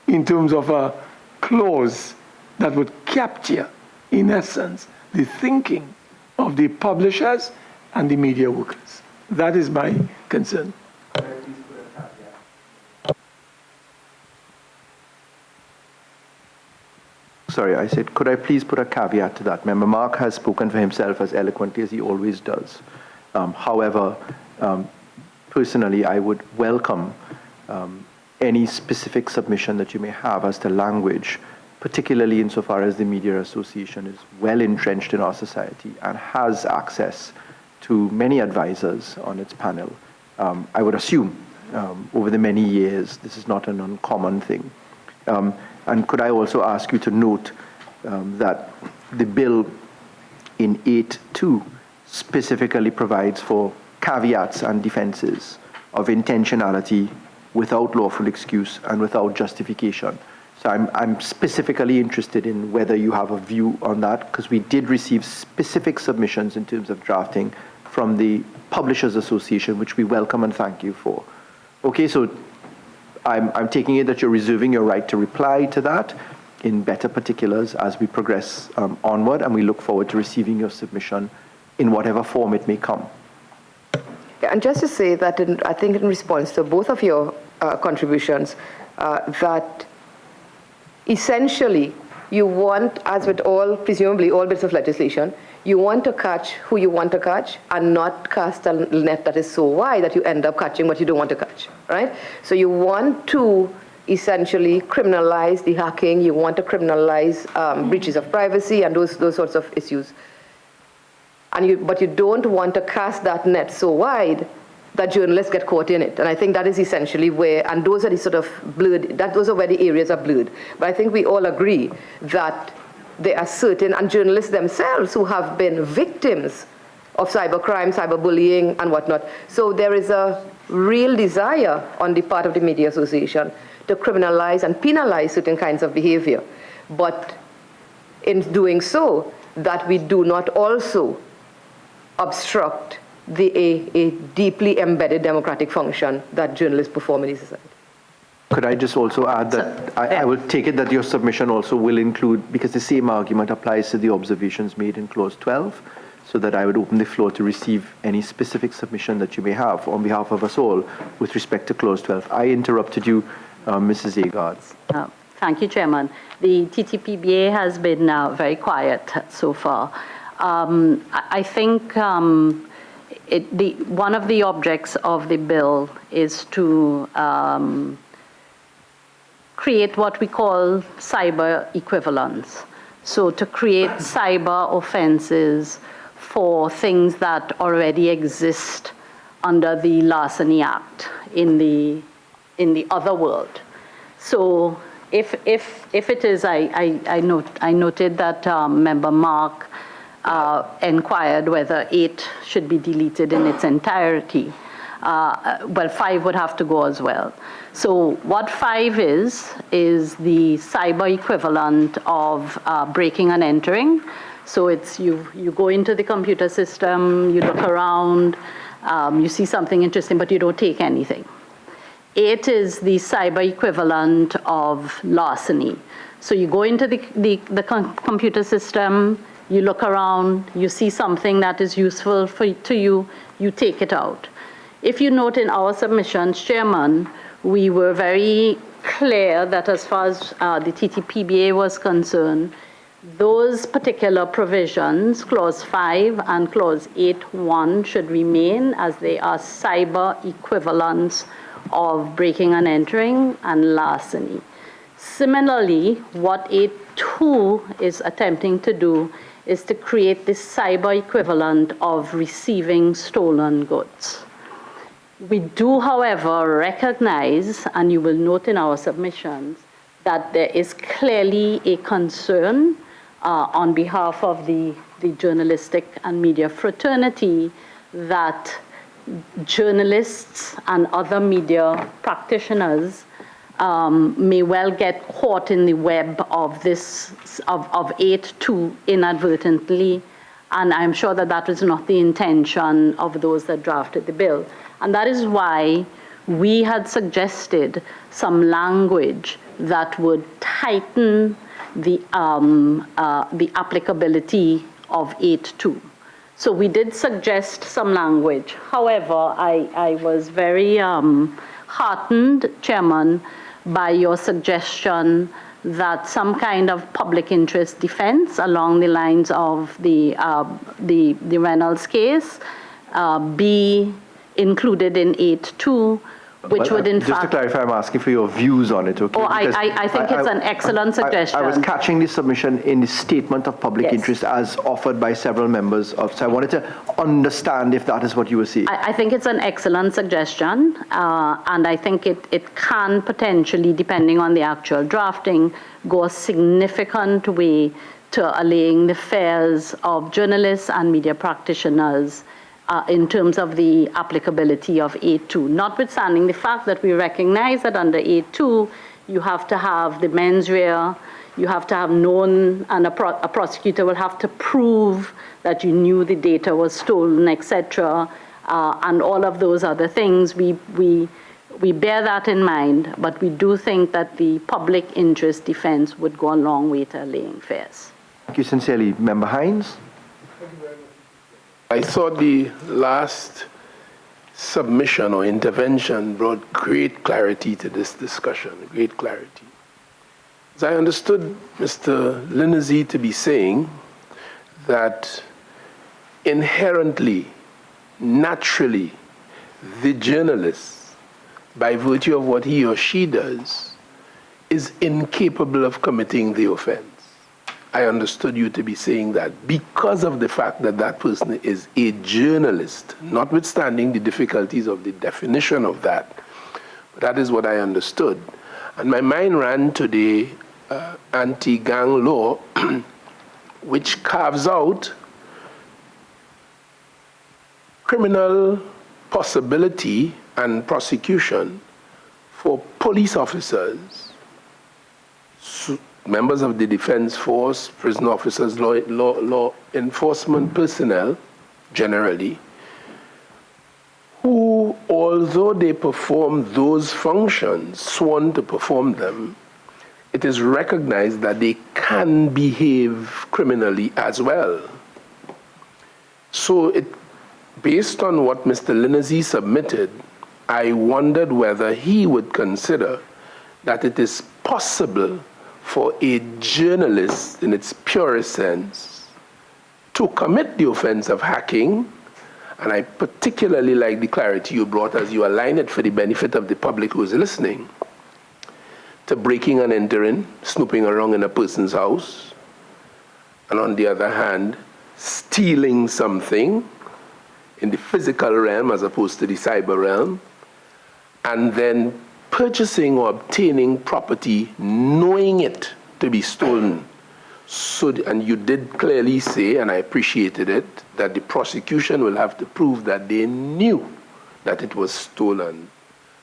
in terms of a clause that would capture, in essence, the thinking of the publishers and the media workers. That is my concern. Sorry, I said, could I please put a caveat to that? Member Mark has spoken for himself as eloquently as he always does. However, personally, I would welcome any specific submission that you may have as to language, particularly insofar as the Media Association is well entrenched in our society and has access to many advisors on its panel. I would assume over the many years, this is not an uncommon thing. And could I also ask you to note that the bill in 8.2 specifically provides for caveats and defenses of intentionality without lawful excuse and without justification. So I'm specifically interested in whether you have a view on that, because we did receive specific submissions in terms of drafting from the Publishers Association, which we welcome and thank you for. Okay, so I'm taking it that you're reserving your right to reply to that in better particulars as we progress onward, and we look forward to receiving your submission in whatever form it may come. Yeah, and just to say that I think in response to both of your contributions, that essentially you want, as with all, presumably all bits of legislation, you want to catch who you want to catch and not cast a net that is so wide that you end up catching what you don't want to catch, right? So you want to essentially criminalize the hacking, you want to criminalize breaches of privacy and those sorts of issues. But you don't want to cast that net so wide that journalists get caught in it. And I think that is essentially where, and those are the sort of blurred, those are where the areas are blurred. But I think we all agree that there are certain, and journalists themselves who have been victims of cybercrime, cyberbullying, and whatnot. So there is a real desire on the part of the Media Association to criminalize and penalize certain kinds of behavior. But in doing so, that we do not also obstruct a deeply embedded democratic function that journalists perform in the society. Could I just also add that I will take it that your submission also will include, because the same argument applies to the observations made in clause 12, so that I would open the floor to receive any specific submission that you may have on behalf of us all with respect to clause 12. I interrupted you, Mrs. Agard. Thank you, Chairman. The TTPBA has been very quiet so far. I think one of the objects of the bill is to create what we call cyber equivalence. So to create cyber offenses for things that already exist under the Larceny Act in the other world. So if it is, I noted that Member Mark inquired whether 8 should be deleted in its entirety. Well, 5 would have to go as well. So what 5 is the cyber equivalent of breaking and entering. So it's you go into the computer system, you look around, you see something interesting, but you don't take anything. 8 is the cyber equivalent of larceny. So you go into the computer system, you look around, you see something that is useful to you, you take it out. If you note in our submissions, Chairman, we were very clear that as far as the TTPBA was concerned, those particular provisions, Clause 5 and Clause 8.1, should remain as they are cyber equivalents of breaking and entering and larceny. Similarly, what 8.2 is attempting to do is to create this cyber equivalent of receiving stolen goods. We do, however, recognize, and you will note in our submissions, that there is clearly a concern on behalf of the journalistic and media fraternity that journalists and other media practitioners may well get caught in the web of this, of 8.2 inadvertently, and I'm sure that that was not the intention of those that drafted the bill. And that is why we had suggested some language that would tighten the applicability of 8.2. So we did suggest some language. However, I was very heartened, Chairman, by your suggestion that some kind of public interest defense along the lines of the Reynolds case be included in 8.2, which would in fact... Just to clarify, I'm asking for your views on it, okay? Oh, I think it's an excellent suggestion. I was catching the submission in the statement of public interest as offered by several members of, so I wanted to understand if that is what you were saying. I think it's an excellent suggestion, and I think it can potentially, depending on the actual drafting, go a significant way to allaying the fears of journalists and media practitioners in terms of the applicability of 8.2, notwithstanding the fact that we recognize that under 8.2, you have to have the mens rea, you have to have known, and a prosecutor will have to prove that you knew the data was stolen, etc., and all of those other things. We bear that in mind, but we do think that the public interest defense would go a long way to allaying fears. Thank you sincerely. Member Hines? I thought the last submission or intervention brought great clarity to this discussion, great clarity. As I understood Mr. Lindsay to be saying that inherently, naturally, the journalist, by virtue of what he or she does, is incapable of committing the offense. I understood you to be saying that because of the fact that that person is a journalist, notwithstanding the difficulties of the definition of that. But that is what I understood. And my mind ran to the anti-gang law, which carves out criminal possibility and prosecution for police officers, members of the defense force, prison officers, law enforcement personnel, generally, who, although they perform those functions, sworn to perform them, it is recognized that they can behave criminally as well. So based on what Mr. Lindsay submitted, I wondered whether he would consider that it is possible for a journalist, in its purest sense, to commit the offense of hacking. And I particularly like the clarity you brought as you align it for the benefit of the public who is listening, to breaking and entering, snooping around in a person's house, and on the other hand, stealing something in the physical realm as opposed to the cyber realm, and then purchasing or obtaining property knowing it to be stolen. So, and you did clearly say, and I appreciated it, that the prosecution will have to prove that they knew that it was stolen.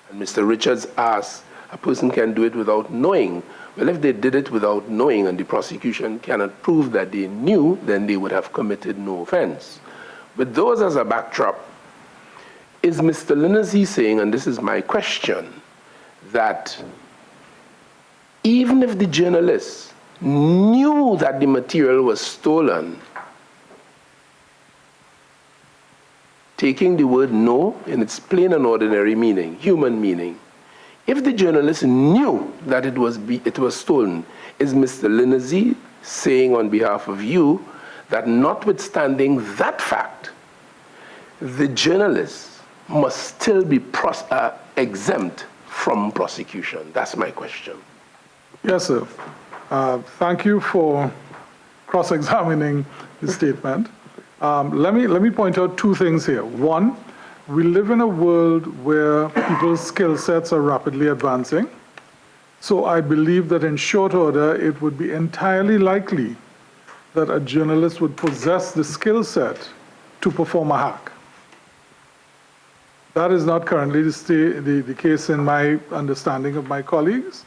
And Mr. Richards asked, a person can do it without knowing. Well, if they did it without knowing and the prosecution cannot prove that they knew, then they would have committed no offense. With those as a backdrop, is Mr. Lindsay saying, and this is my question, that even if the journalists knew that the material was stolen, taking the word "know" in its plain and ordinary meaning, human meaning, if the journalist knew that it was stolen, is Mr. Lindsay saying on behalf of you that notwithstanding that fact, the journalist must still be exempt from prosecution? That's my question. Yes, sir. Thank you for cross-examining the statement. Let me point out two things here. One, we live in a world where people's skill sets are rapidly advancing. So I believe that in short order, it would be entirely likely that a journalist would possess the skill set to perform a hack. That is not currently the case in my understanding of my colleagues,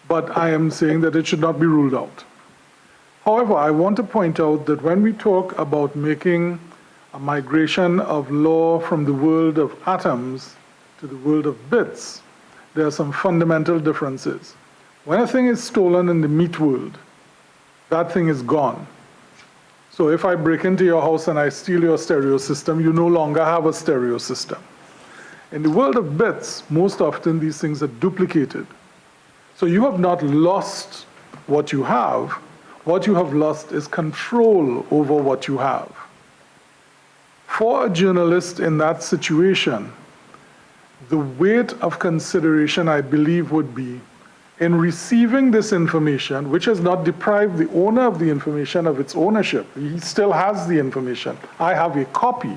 but I am saying that it should not be ruled out. However, I want to point out that when we talk about making a migration of law from the world of atoms to the world of bits, there are some fundamental differences. When a thing is stolen in the meat world, that thing is gone. So if I break into your house and I steal your stereo system, you no longer have a stereo system. In the world of bits, most often these things are duplicated. So you have not lost what you have. What you have lost is control over what you have. For a journalist in that situation, the weight of consideration, I believe, would be in receiving this information, which has not deprived the owner of the information of its ownership. He still has the information. I have a copy.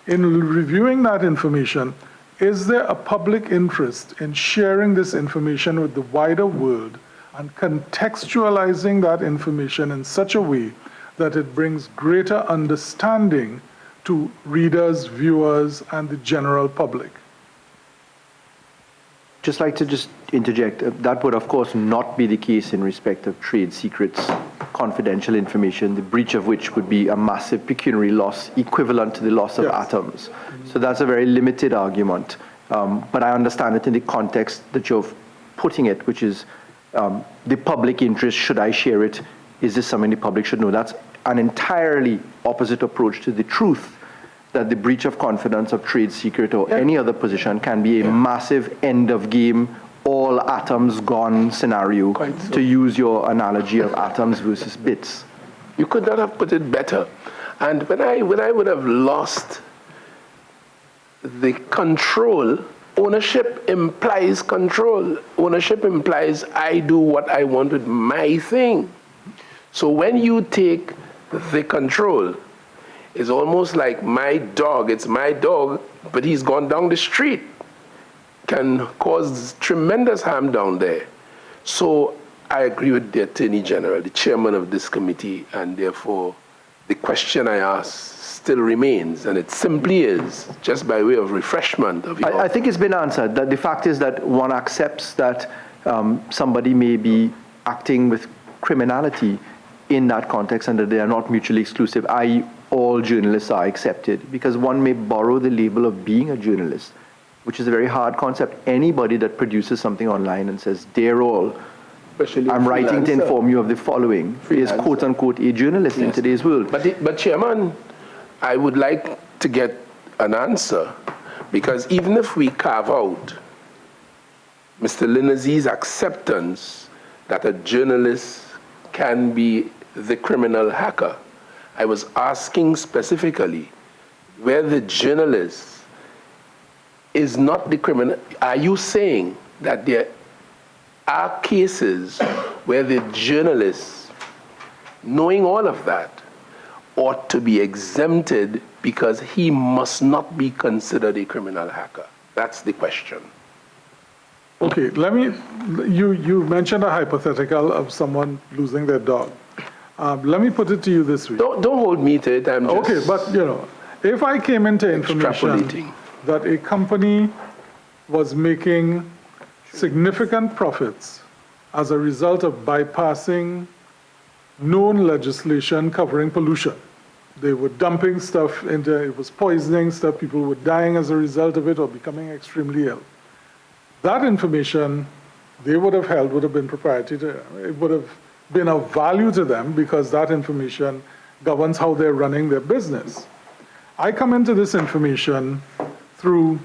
In reviewing that information, is there a public interest in sharing this information with the wider world and contextualizing that information in such a way that it brings greater understanding to readers, viewers, and the general public? Just like to interject, that would of course not be the case in respect of trade secrets, confidential information, the breach of which would be a massive pecuniary loss equivalent to the loss of atoms. So that's a very limited argument. But I understand it in the context that you're putting it, which is the public interest, should I share it? Is this something the public should know? That's an entirely opposite approach to the truth, that the breach of confidence of trade secret or any other position can be a massive end of game, all atoms gone scenario, to use your analogy of atoms versus bits. You could not have put it better. And when I would have lost the control, ownership implies control. Ownership implies I do what I want with my thing. So when you take the control, it's almost like my dog, it's my dog, but he's gone down the street, can cause tremendous harm down there. So I agree with the Attorney General, the chairman of this committee, and therefore the question I asked still remains, and it simply is, just by way of refreshment of your... I think it's been answered. That the fact is that one accepts that somebody may be acting with criminality in that context and that they are not mutually exclusive. I all journalists are accepted, because one may borrow the label of being a journalist, which is a very hard concept. Anybody that produces something online and says, "Dear all, Especially I'm writing to inform you of the following," is quote unquote a journalist in today's world. But Chairman, I would like to get an answer, because even if we carve out Mr. Lindsay's acceptance that a journalist can be the criminal hacker, I was asking specifically where the journalist is not the criminal. Are you saying that there are cases where the journalist, knowing all of that, ought to be exempted because he must not be considered a criminal hacker? That's the question. Okay, you mentioned a hypothetical of someone losing their dog. Let me put it to you this way. Don't hold me to it, I'm just... Okay, but if I came into information that a company was making significant profits as a result of bypassing known legislation covering pollution. They were dumping stuff into, it was poisoning stuff, people were dying as a result of it or becoming extremely ill. That information they would have held would have been proprietary to them. It would have been of value to them because that information governs how they're running their business. I come into this information through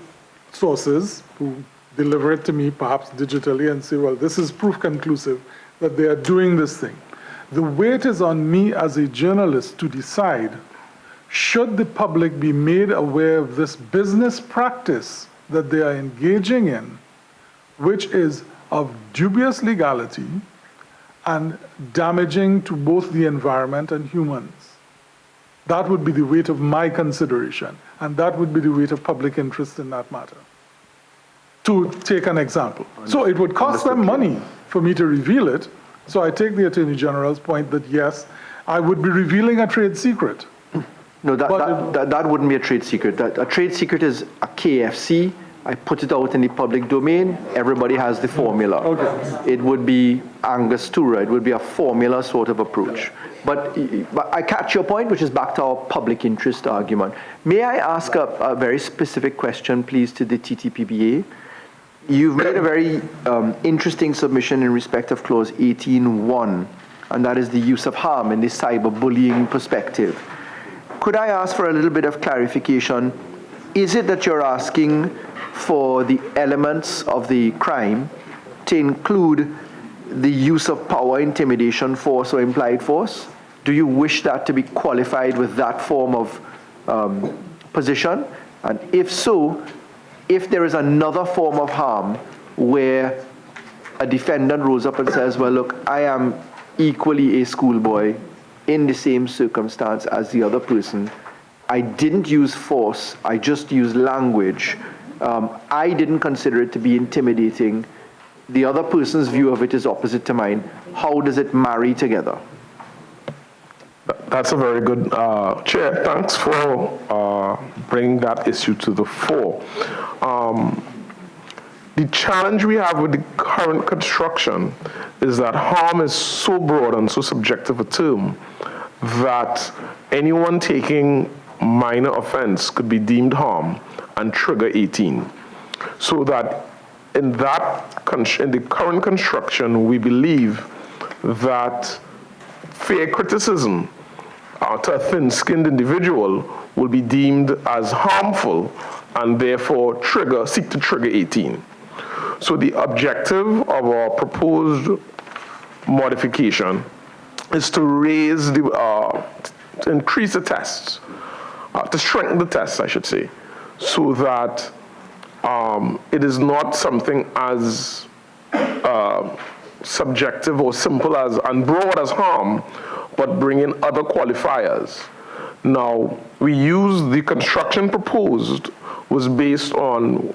sources who deliver it to me, perhaps digitally, and say, well, this is proof conclusive that they are doing this thing. The weight is on me as a journalist to decide, should the public be made aware of this business practice that they are engaging in, which is of dubious legality and damaging to both the environment and humans. That would be the weight of my consideration, and that would be the weight of public interest in that matter. To take an example. So it would cost them money for me to reveal it, so I take the Attorney General's point that yes, I would be revealing a trade secret. No, that wouldn't be a trade secret. A trade secret is a KFC. I put it out in the public domain. Everybody has the formula. Okay. It would be Angostura. It would be a formula sort of approach. But I catch your point, which is back to our public interest argument. May I ask a very specific question, please, to the TTPBA? You've made a very interesting submission in respect of clause 18.1, and that is the use of harm in the cyberbullying perspective. Could I ask for a little bit of clarification? Is it that you're asking for the elements of the crime to include the use of power, intimidation, force, or implied force? Do you wish that to be qualified with that form of position? And if so, if there is another form of harm where a defendant rose up and says, well, look, I am equally a schoolboy in the same circumstance as the other person. I didn't use force, I just used language. I didn't consider it to be intimidating. The other person's view of it is opposite to mine. How does it marry together? That's a very good, Chair, thanks for bringing that issue to the fore. The challenge we have with the current construction is that harm is so broad and so subjective a term that anyone taking minor offense could be deemed harm and trigger 18. So that in the current construction, we believe that fair criticism to a thin-skinned individual will be deemed as harmful and therefore seek to trigger 18. So the objective of our proposed modification is to raise to increase the tests, to strengthen the tests, I should say, so that it is not something as subjective or simple as and broad as harm, but bring in other qualifiers. Now, we use the construction proposed was based on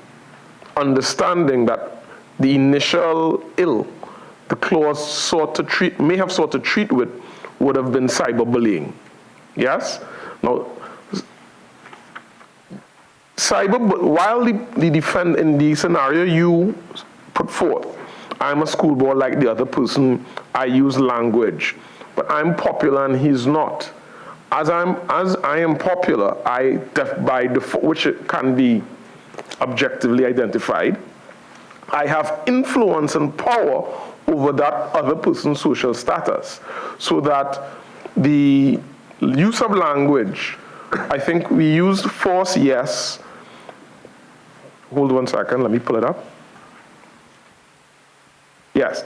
understanding that the initial ill the clause may have sought to treat with would have been cyberbullying. Yes? Now, while in the scenario you put forth, I'm a schoolboy like the other person, I use language, but I'm popular and he's not. as I am popular, by default, which can be objectively identified, I have influence and power over that other person's social status, so that the use of language, I think we used force, yes. Hold 1 second, let me pull it up. Yes.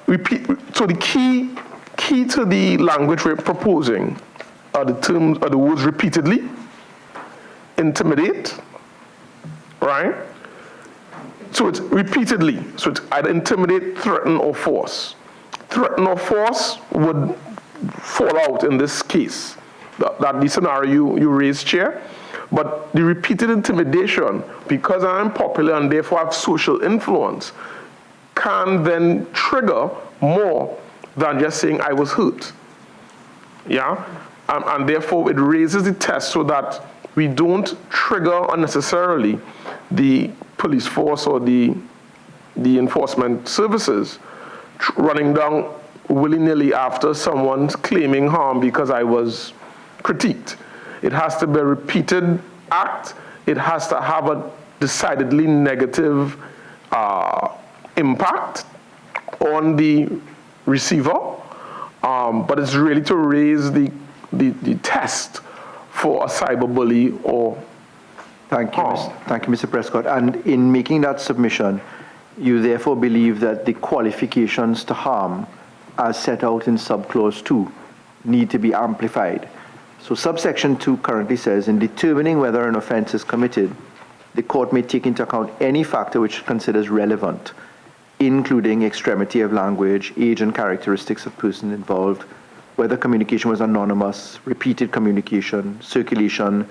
Repeat. So the key to the language we're proposing are the words repeatedly, intimidate, right? So it's repeatedly. So it's either intimidate, threaten, or force. Threaten or force would fall out in this case. That the scenario you raised, Chair. But the repeated intimidation, because I'm popular and therefore have social influence, can then trigger more than just saying I was hurt. Yeah? And therefore it raises the test so that we don't trigger unnecessarily the police force or the enforcement services running down willy-nilly after someone's claiming harm because I was critiqued. It has to be a repeated act. It has to have a decidedly negative impact on the receiver, but it's really to raise the test for a cyberbully or Thank you, Mr. Prescott. And in making that submission, you therefore believe that the qualifications to harm as set out in subclause 2 need to be amplified. So subsection 2 currently says, in determining whether an offense is committed, the court may take into account any factor which it considers relevant, including extremity of language, age and characteristics of person involved, whether communication was anonymous, repeated communication, circulation,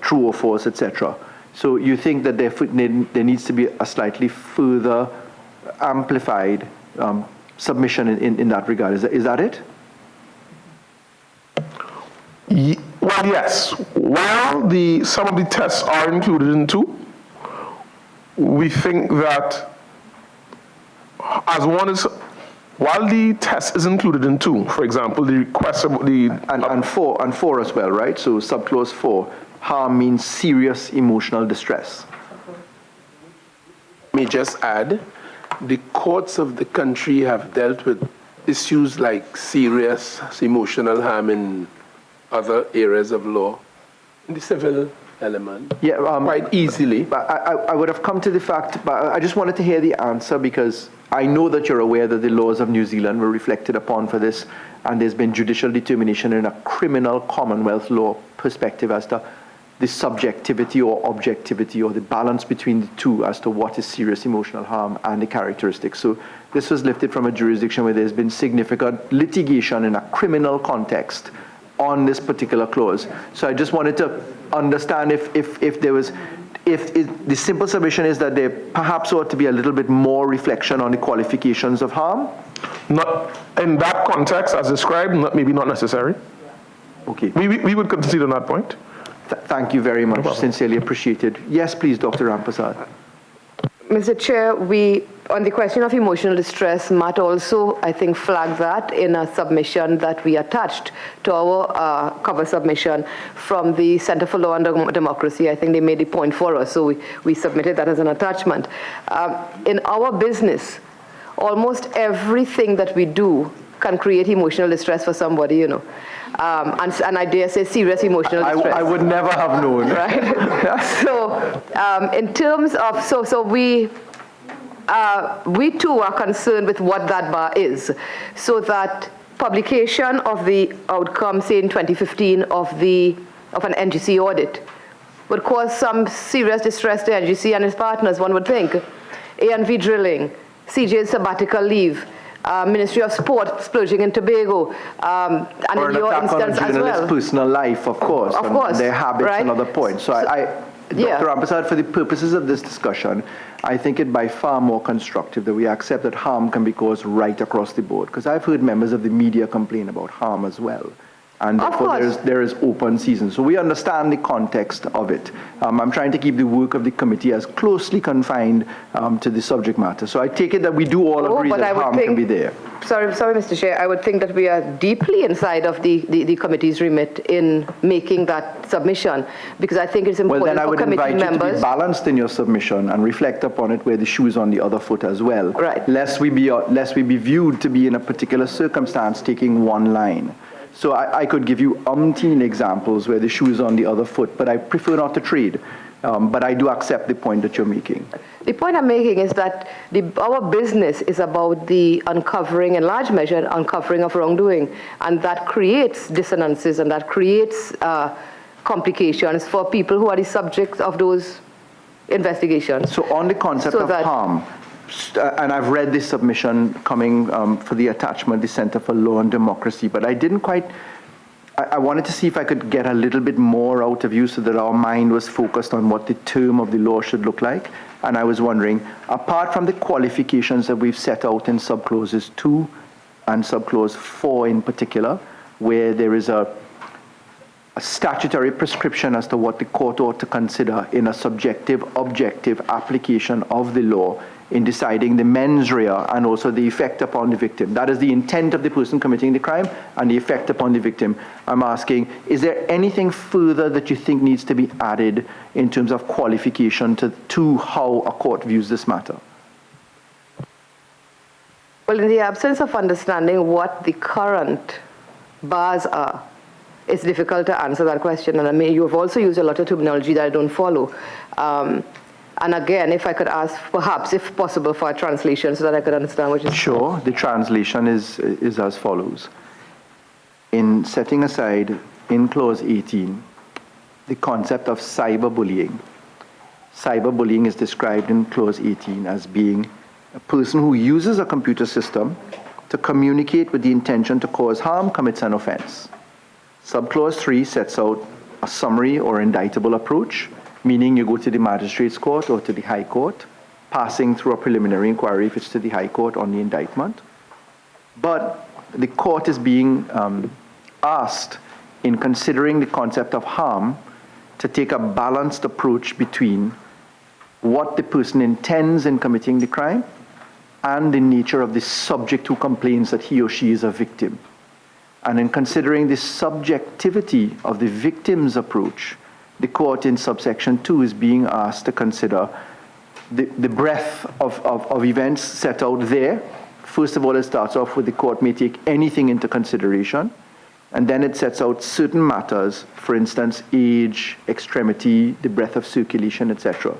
true or false, etc. So you think that there needs to be a slightly further amplified submission in that regard. Is that it? Well, yes. While some of the tests are included in 2, we think that while the test is included in 2, for example, the request of the and 4 as well, right? So subclause 4, harm means serious emotional distress. Let me just add, the courts of the country have dealt with issues like serious emotional harm in other areas of law, in the civil element, quite easily. But I would have come to the fact, but I just wanted to hear the answer, because I know that you're aware that the laws of New Zealand were reflected upon for this, and there's been judicial determination in a criminal Commonwealth law perspective as to the subjectivity or objectivity or the balance between the two as to what is serious emotional harm and the characteristics. So this was lifted from a jurisdiction where there's been significant litigation in a criminal context on this particular clause. So I just wanted to understand if the simple submission is that there perhaps ought to be a little bit more reflection on the qualifications of harm? Not in that context as described, maybe not necessary. Okay. We would concede on that point. Thank you very much. No, sincerely appreciated. Yes, please, Dr. Rampasad. Mr. Chair, on the question of emotional distress, Matt also, I think, flagged that in a submission that we attached to our cover submission from the Center for Law and Democracy. I think they made the point for us, so we submitted that as an attachment. In our business, almost everything that we do can create emotional distress for somebody, you know. And I dare say serious emotional distress. I would never have known. Right? So in terms of, so we too are concerned with what that bar is, so that publication of the outcome, say in 2015, of an NGC audit would cause some serious distress to NGC and its partners, one would think. A&V drilling, CJ's sabbatical leave, Ministry of Sport splurging in Tobago, and or in your instance as well. Personal life, of course, and their habits, right? And other points. So Dr. Rampasad, for the purposes of this discussion, I think it by far more constructive that we accept that harm can be caused right across the board, because I've heard members of the media complain about harm as well. And Of therefore, course. there is open season. So we understand the context of it. I'm trying to keep the work of the committee as closely confined to the subject matter. So I take it that we do all agree that harm can be there. Sorry, Mr. Chair, I would think that we are deeply inside of the committee's remit in making that submission, because I think it's Well, important then I for would committee invite you to be members. balanced in your submission and reflect upon it where the shoe is on the other foot as well. Right. Lest we be viewed to be in a particular circumstance taking one line. So I could give you umpteen examples where the shoe is on the other foot, but I prefer not to trade. But I do accept the point that you're making. The point I'm making is that our business is about the uncovering, in large measure, uncovering of wrongdoing, and that creates dissonances and that creates complications for people who are the subjects of those investigations. So on the concept of harm, and I've read this submission coming for the attachment, the Center for Law and Democracy, but I didn't quite, I wanted to see if I could get a little bit more out of you so that our mind was focused on what the term of the law should look like. And I was wondering, apart from the qualifications that we've set out in subclauses 2 and subclause 4 in particular, where there is a statutory prescription as to what the court ought to consider in a subjective, objective application of the law in deciding the mens rea and also the effect upon the victim. That is the intent of the person committing the crime and the effect upon the victim. I'm asking, is there anything further that you think needs to be added in terms of qualification to how a court views this matter? Well, in the absence of understanding what the current bars are, it's difficult to answer that question. And I mean, you have also used a lot of terminology that I don't follow. And again, if I could ask, perhaps, if possible, for a translation so that I could understand what you're saying. Sure. The translation is as follows. In setting aside, in Clause 18, the concept of cyberbullying. Cyberbullying is described in Clause 18 as being a person who uses a computer system to communicate with the intention to cause harm, commits an offense. Subclause 3 sets out a summary or indictable approach, meaning you go to the magistrate's court or to the high court, passing through a preliminary inquiry if it's to the high court on the indictment. But the court is being asked, in considering the concept of harm, to take a balanced approach between what the person intends in committing the crime and the nature of the subject who complains that he or she is a victim. And in considering the subjectivity of the victim's approach, the court in subsection 2 is being asked to consider the breadth of events set out there. First of all, it starts off with the court may take anything into consideration, and then it sets out certain matters, for instance, age, extremity, the breadth of circulation, etc.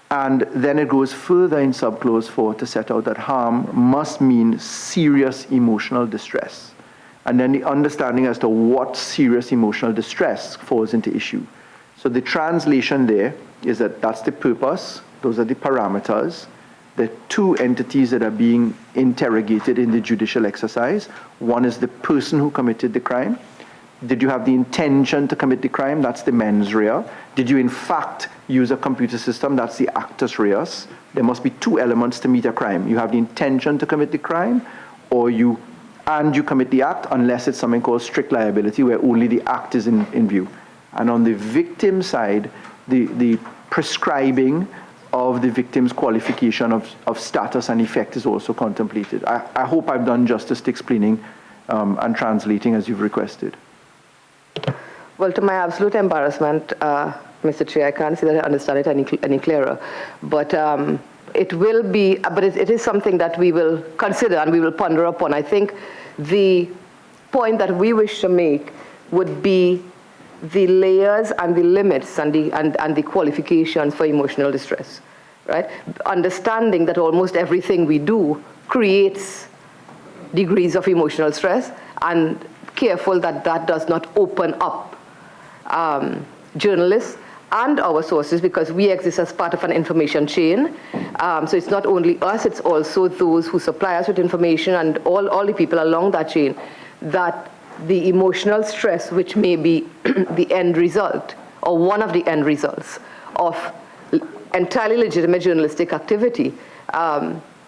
And then it goes further in subclause 4 to set out that harm must mean serious emotional distress. And then the understanding as to what serious emotional distress falls into issue. So the translation there is that that's the purpose, those are the parameters, the two entities that are being interrogated in the judicial exercise. One is the person who committed the crime. Did you have the intention to commit the crime? That's the mens rea. Did you in fact use a computer system? That's the actus reus. There must be two elements to meet a crime. You have the intention to commit the crime, or you commit the act, unless it's something called strict liability, where only the act is in view. And on the victim side, the prescribing of the victim's qualification of status and effect is also contemplated. I hope I've done justice to explaining and translating as you've requested. Well, to my absolute embarrassment, Mr. Chair, I can't say that I understand it any clearer. But it will be, but it is something that we will consider and we will ponder upon. I think the point that we wish to make would be the layers and the limits and the qualifications for emotional distress, right? Understanding that almost everything we do creates degrees of emotional stress, and careful that that does not open up journalists and our sources, because we exist as part of an information chain. So it's not only us, it's also those who supply us with information and all the people along that chain, that the emotional stress, which may be the end result or one of the end results of entirely legitimate journalistic activity,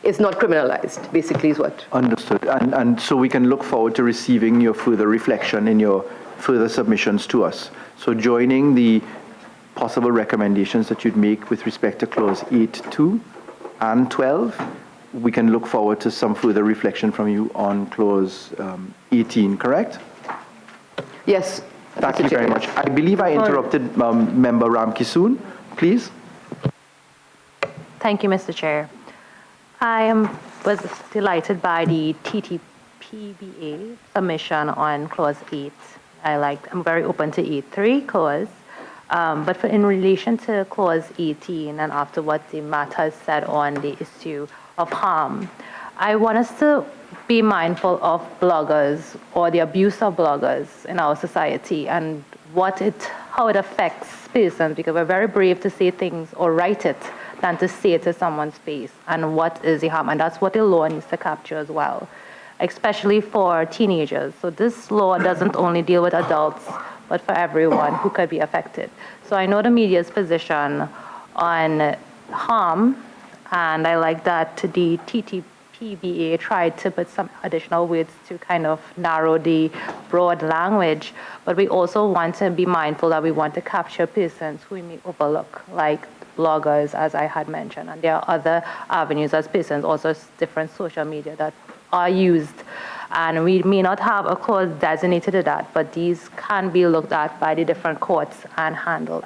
it's not criminalized, basically is what. Understood. And so we can look forward to receiving your further reflection in your further submissions to us. So joining the possible recommendations that you'd make with respect to clause 8.2 and 12, we can look forward to some further reflection from you on clause 18, correct? Yes. Thank you very much. I believe I interrupted Member Ramkisoon. Please. Thank you, Mr. Chair. I was delighted by the TTPBA submission on clause 8. I'm very open to 8.3 clause, but in relation to clause 18 and after what the Matt has said on the issue of harm, I want us to be mindful of bloggers or the abuse of bloggers in our society and how it affects persons, because we're very brave to say things or write it than to say it to someone's face, and what is the harm, and that's what the law needs to capture as well, especially for teenagers. So this law doesn't only deal with adults, but for everyone who could be affected. So I know the media's position on harm, and I like that the TTPBA tried to put some additional words to kind of narrow the broad language, but we also want to be mindful that we want to capture persons who we may overlook, like bloggers, as I had mentioned, and there are other avenues as persons, also different social media that are used, and we may not have a clause designated to that, but these can be looked at by the different courts and handled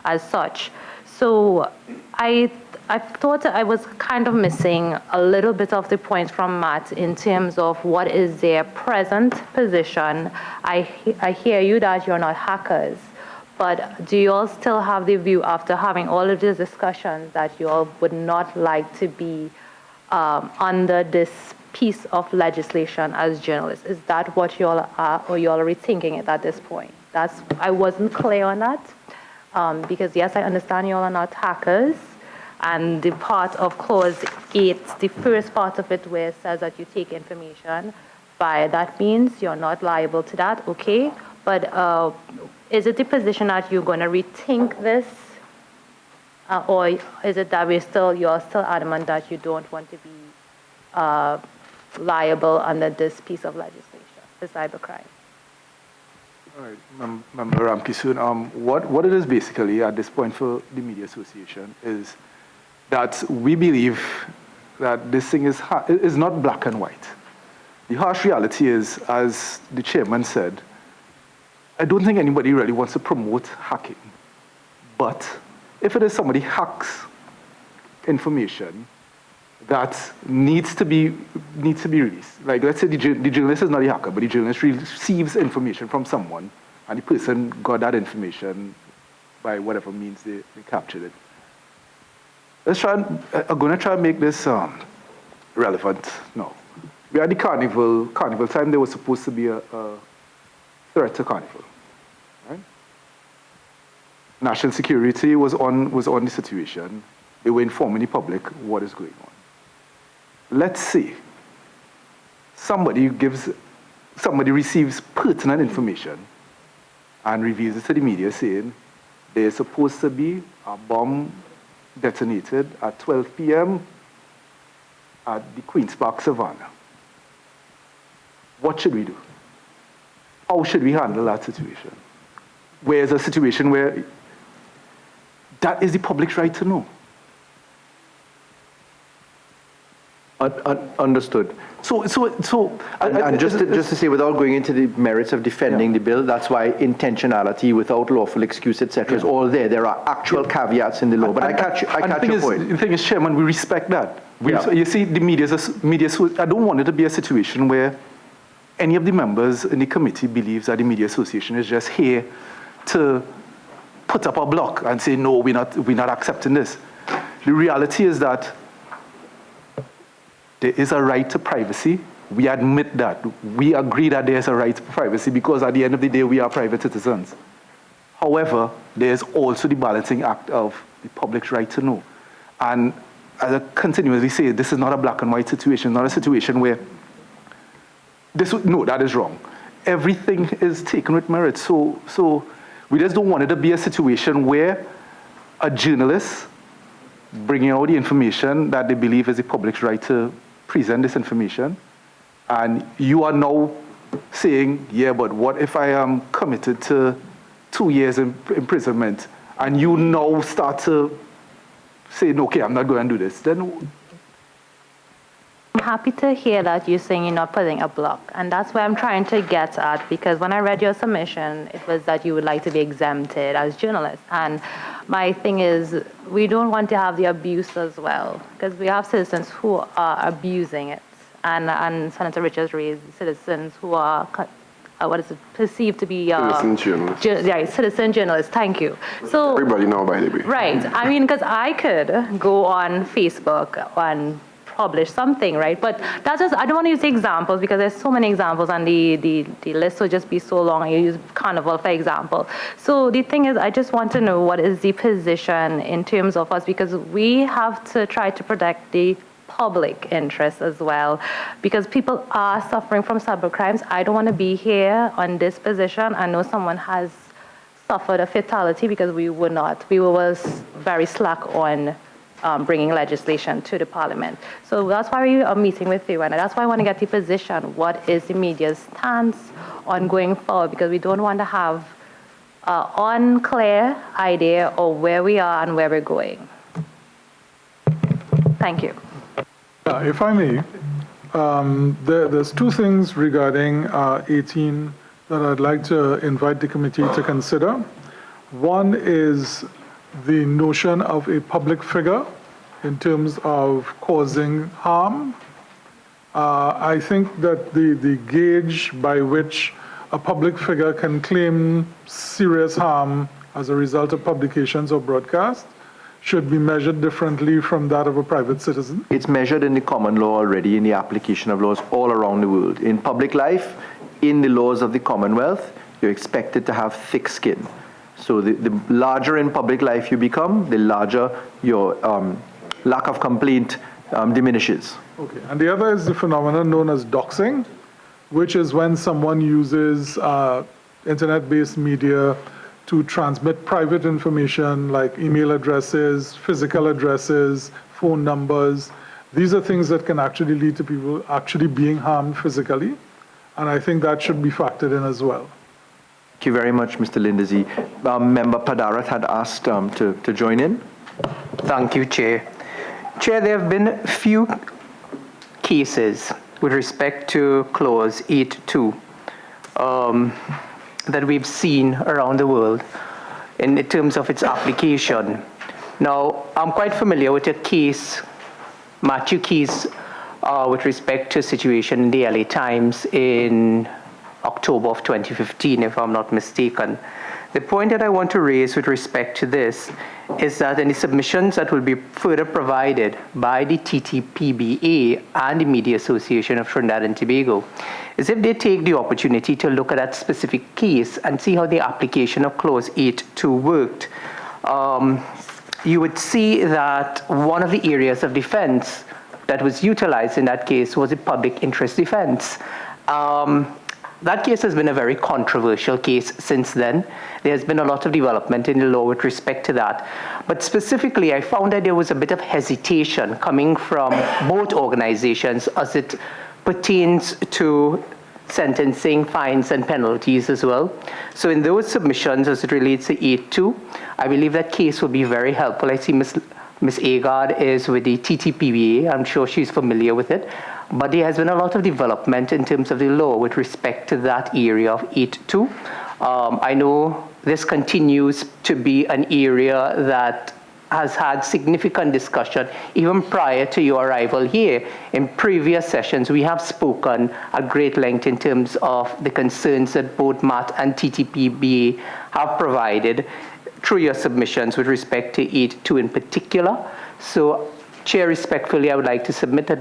as such. So I thought that I was kind of missing a little bit of the points from Matt in terms of what is their present position. I hear you that you're not hackers, but do you all still have the view after having all of these discussions that you all would not like to be under this piece of legislation as journalists? Is that what you all are, or you all are rethinking it at this point? I wasn't clear on that, because yes, I understand you all are not hackers, and the part of clause 8, the first part of it where it says that you take information, by that means you're not liable to that, okay, but is it the position that you're going to rethink this, or is it that you're still adamant that you don't want to be liable under this piece of legislation, the cybercrime? All right, Member Ramkisoon, what it is basically at this point for the Media Association is that we believe that this thing is not black and white. The harsh reality is, as the chairman said, I don't think anybody really wants to promote hacking. But if it is somebody hacks information that needs to be released, like let's say the journalist is not a hacker, but the journalist receives information from someone, and the person got that information by whatever means they captured it. I'm going to try and make this relevant now. We had the carnival time. There was supposed to be a threat to carnival, right? National security was on the situation. They were informing the public what is going on. Let's say somebody receives pertinent information and reveals it to the media saying there's supposed to be a bomb detonated at 12 p.m. at the Queen's Park Savannah. What should we do? How should we handle that situation? Where's a situation where that is the public's right to know? Understood. So, just to say, without going into the merits of defending the bill, that's why intentionality without lawful excuse, etc., is all there. There are actual caveats in the law. But I catch your point. The thing is, Chairman, we respect that. You see, the media. I don't want it to be a situation where any of the members in the committee believes that the Media Association is just here to put up a block and say, no, we're not accepting this. The reality is that there is a right to privacy. We admit that. We agree that there's a right to privacy because at the end of the day, we are private citizens. However, there's also the balancing act of the public's right to know. And as I continuously say, this is not a black and white situation, not a situation where no, that is wrong. Everything is taken with merit. So we just don't want it to be a situation where a journalist bringing out the information that they believe is the public's right to present this information. And you are now saying, yeah, but what if I am committed to 2 years imprisonment, and you now start to say, no, okay, I'm not going to do this, then... I'm happy to hear that you're saying you're not putting a block, and that's where I'm trying to get at, because when I read your submission, it was that you would like to be exempted as journalists, and my thing is, we don't want to have the abuse as well, because we have citizens who are abusing it, and Senator Richards raised citizens who are what is it, perceived to be citizen journalists. Citizen journalists. Thank you. So everybody know, by the way. Right. I mean, because I could go on Facebook and publish something, right? But that's just, I don't want to use the examples because there's so many examples and the list will just be so long. You use Carnival, for example. So the thing is, I just want to know what is the position in terms of us, because we have to try to protect the public interest as well, because people are suffering from cybercrimes. I don't want to be here on this position. I know someone has suffered a fatality because we were very slack on bringing legislation to the parliament. So that's why we are meeting with you, and that's why I want to get the position. What is the media's stance on going forward? Because we don't want to have an unclear idea of where we are and where we're going. Thank you. If I may, there's two things regarding 18 that I'd like to invite the committee to consider. One is the notion of a public figure in terms of causing harm. I think that the gauge by which a public figure can claim serious harm as a result of publications or broadcasts should be measured differently from that of a private citizen. It's measured in the common law already, in the application of laws all around the world. In public life, in the laws of the Commonwealth, you're expected to have thick skin. So the larger in public life you become, the larger your lack of complaint diminishes. Okay, and the other is the phenomenon known as doxing, which is when someone uses internet-based media to transmit private information like email addresses, physical addresses, phone numbers. These are things that can actually lead to people actually being harmed physically, and I think that should be factored in as well. Thank you very much, Mr. Lindsay. Member Padarat had asked to join in. Thank you, Chair. Chair, there have been a few cases with respect to Clause 8.2 that we've seen around the world in terms of its application. Now, I'm quite familiar with a case, Matthew case, with respect to a situation in the LA Times in October of 2015, if I'm not mistaken. The point that I want to raise with respect to this is that in the submissions that will be further provided by the TTPBA and the Media Association of Trinidad and Tobago is if they take the opportunity to look at that specific case and see how the application of Clause 8.2 worked, you would see that one of the areas of defense that was utilized in that case was a public interest defense. That case has been a very controversial case since then. There's been a lot of development in the law with respect to that. But specifically, I found that there was a bit of hesitation coming from both organizations as it pertains to sentencing, fines, and penalties as well. So in those submissions, as it relates to 8.2, I believe that case will be very helpful. I see Ms. Agard is with the TTPBA. I'm sure she's familiar with it. But there has been a lot of development in terms of the law with respect to that area of 8.2. I know this continues to be an area that has had significant discussion even prior to your arrival here. In previous sessions, we have spoken at great length in terms of the concerns that both MAT and TTPBA have provided through your submissions with respect to 8.2 in particular. So, Chair, respectfully, I would like to submit that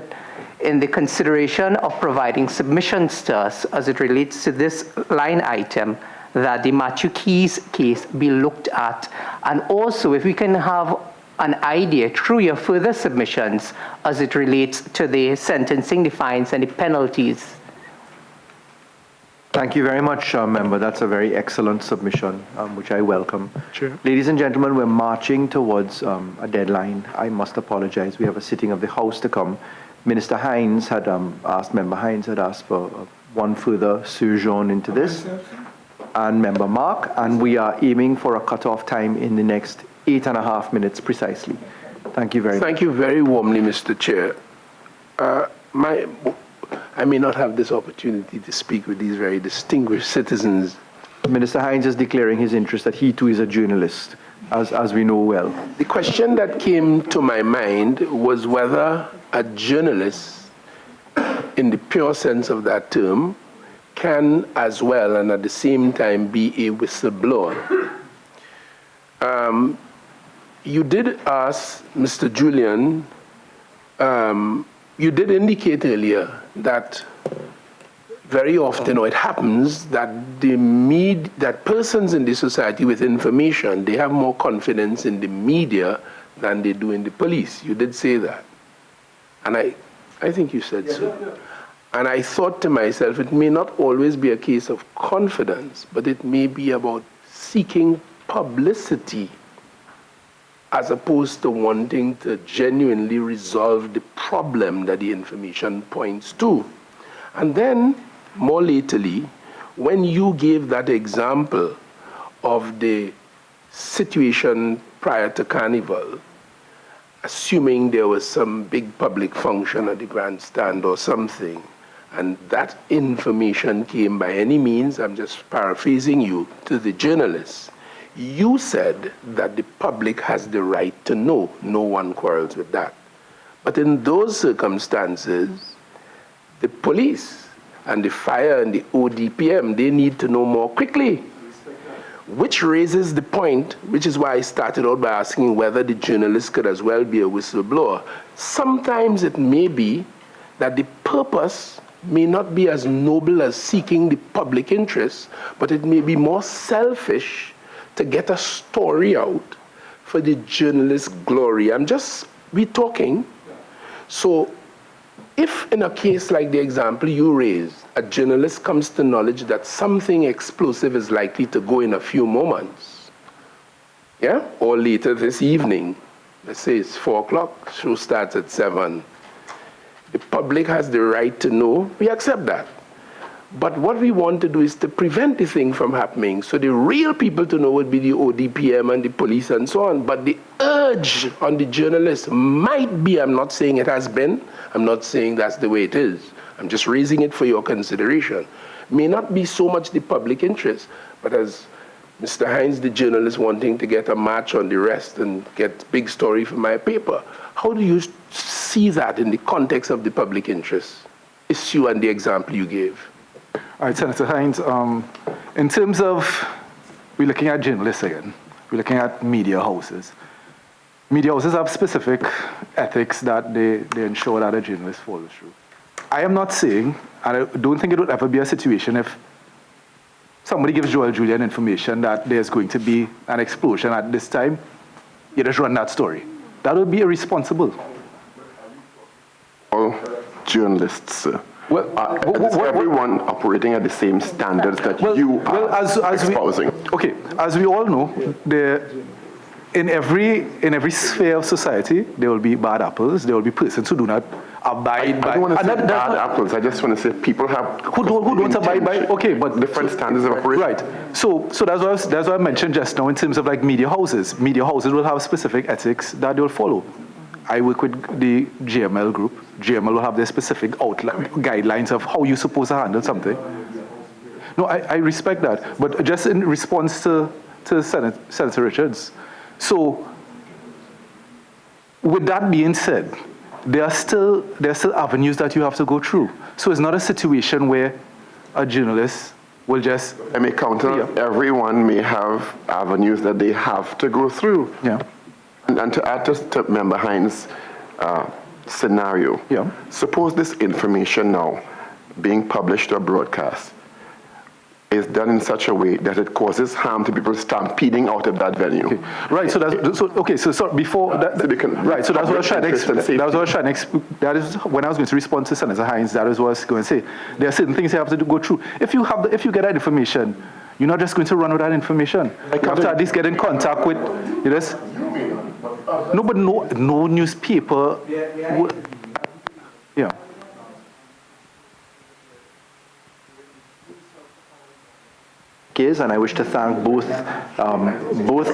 in the consideration of providing submissions to us as it relates to this line item, that the Matthew Keys case be looked at, and also if we can have an idea through your further submissions as it relates to the sentencing, the fines, and the penalties. Thank you very much, Member. That's a very excellent submission, which I welcome. Chair. Ladies and gentlemen, we're marching towards a deadline. I must apologize. We have a sitting of the House to come. Minister Hines had Member Hines had asked for one further sojourn into this, and Member Mark, and we are aiming for a cutoff time in the next 8.5 minutes precisely. Thank you very much. Thank you very warmly, Mr. Chair. I may not have this opportunity to speak with these very distinguished citizens. Minister Hines is declaring his interest that he too is a journalist, as we know well. The question that came to my mind was whether a journalist, in the pure sense of that term, can as well and at the same time be a whistleblower. You did ask, Mr. Julian, you did indicate earlier that very often, or it happens, that that persons in the society with information, they have more confidence in the media than they do in the police. You did say that. And I think you said so. And I thought to myself, it may not always be a case of confidence, but it may be about seeking publicity as opposed to wanting to genuinely resolve the problem that the information points to. And then, more lately, when you gave that example of the situation prior to Carnival, assuming there was some big public function at the grandstand or something, and that information came by any means, I'm just paraphrasing you, to the journalists, you said that the public has the right to know. No one quarrels with that. But in those circumstances, the police and the fire and the ODPM, they need to know more quickly. Which raises the point, which is why I started out by asking whether the journalist could as well be a whistleblower. Sometimes it may be that the purpose may not be as noble as seeking the public interest, but it may be more selfish to get a story out for the journalist's glory. we're talking. So if in a case like the example you raised, a journalist comes to knowledge that something explosive is likely to go in a few moments, yeah, or later this evening, let's say it's 4 o'clock, show starts at 7, the public has the right to know, we accept that. But what we want to do is to prevent the thing from happening. So the real people to know would be the ODPM and the police and so on. But the urge on the journalists might be, I'm not saying it has been, I'm not saying that's the way it is. I'm just raising it for your consideration. May not be so much the public interest, but as Mr. Hines, the journalist, wanting to get a match on the rest and get big story for my paper. How do you see that in the context of the public interest issue and the example you gave? All right, Senator Hines, in terms of, we're looking at journalists again, we're looking at media houses. Media houses have specific ethics that they ensure that a journalist follows through. I am not saying, and I don't think it would ever be a situation if somebody gives Joel Julian information that there's going to be an explosion at this time, you just run that story. That would be irresponsible. All journalists, is everyone operating at the same standards that you are espousing? As we all know, in every sphere of society, there will be bad apples. There will be persons who do not abide by. I don't want to say bad apples. I just want to say people have who don't abide by. Okay, but different standards of operation. Right. So that's what I mentioned just now in terms of like media houses. Media houses will have specific ethics that they'll follow. I work with the GML group. GML will have their specific guidelines of how you're supposed to handle something. No, I respect that. But just in response to Senator Richards, so with that being said, there are still avenues that you have to go through. So it's not a situation where a journalist will just... I may counter, everyone may have avenues that they have to go through. Yeah. And to add to Member Hines' scenario, suppose this information now being published or broadcast, is done in such a way that it causes harm to people stampeding out of that venue. Okay. Right. So that's so before that. Right. So that's what I was trying to explain. That is when I was going to respond to Senator Hines. That is what I was going to say. There are certain things you have to go through. If you get that information, you're not just going to run with that information. You have to at least get in contact with. No, but no newspaper. Yeah. And I wish to thank both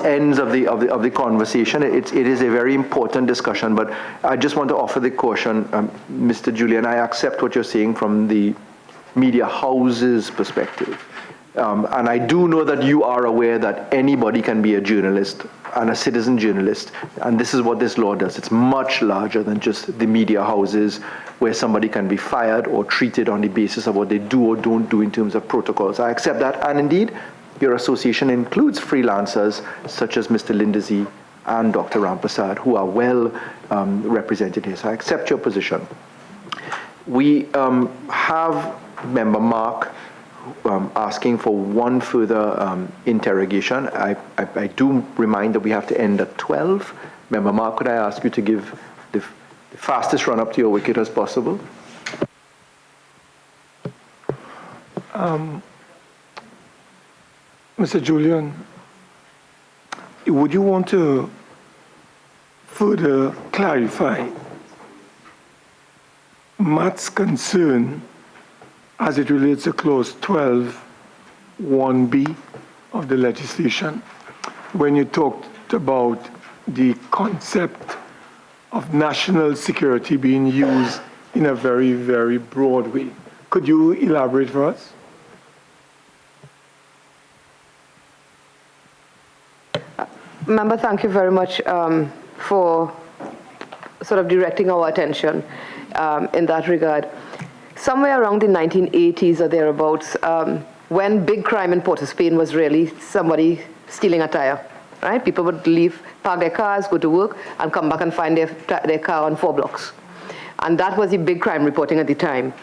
ends of the conversation. It is a very important discussion, but I just want to offer the caution, Mr. Julian. I accept what you're saying from the media house's perspective, and I do know that you are aware that anybody can be a journalist and a citizen journalist, and this is what this law does. It's much larger than just the media houses, where somebody can be fired or treated on the basis of what they do or don't do in terms of protocols. I accept that, and indeed, your association includes freelancers such as Mr. Lindsay and Dr. Ramprasad, who are well represented here. So I accept your position. We have Member Mark asking for one further interrogation. I do remind that we have to end at 12. Member Mark, could I ask you to give the fastest run up to your wicket as possible? Mr. Julian, would you want to further clarify Matt's concern as it relates to clause 12(1)(b) of the legislation, when you talked about the concept of national security being used in a very, very broad way? Could you elaborate for us? Member, thank you very much for sort of directing our attention in that regard. Somewhere around the 1980s or thereabouts, when big crime in Port of Spain was really somebody stealing a tire, right? People would leave, park their cars, go to work, and come back and find their car on 4 blocks. And that was the big crime reporting at the time.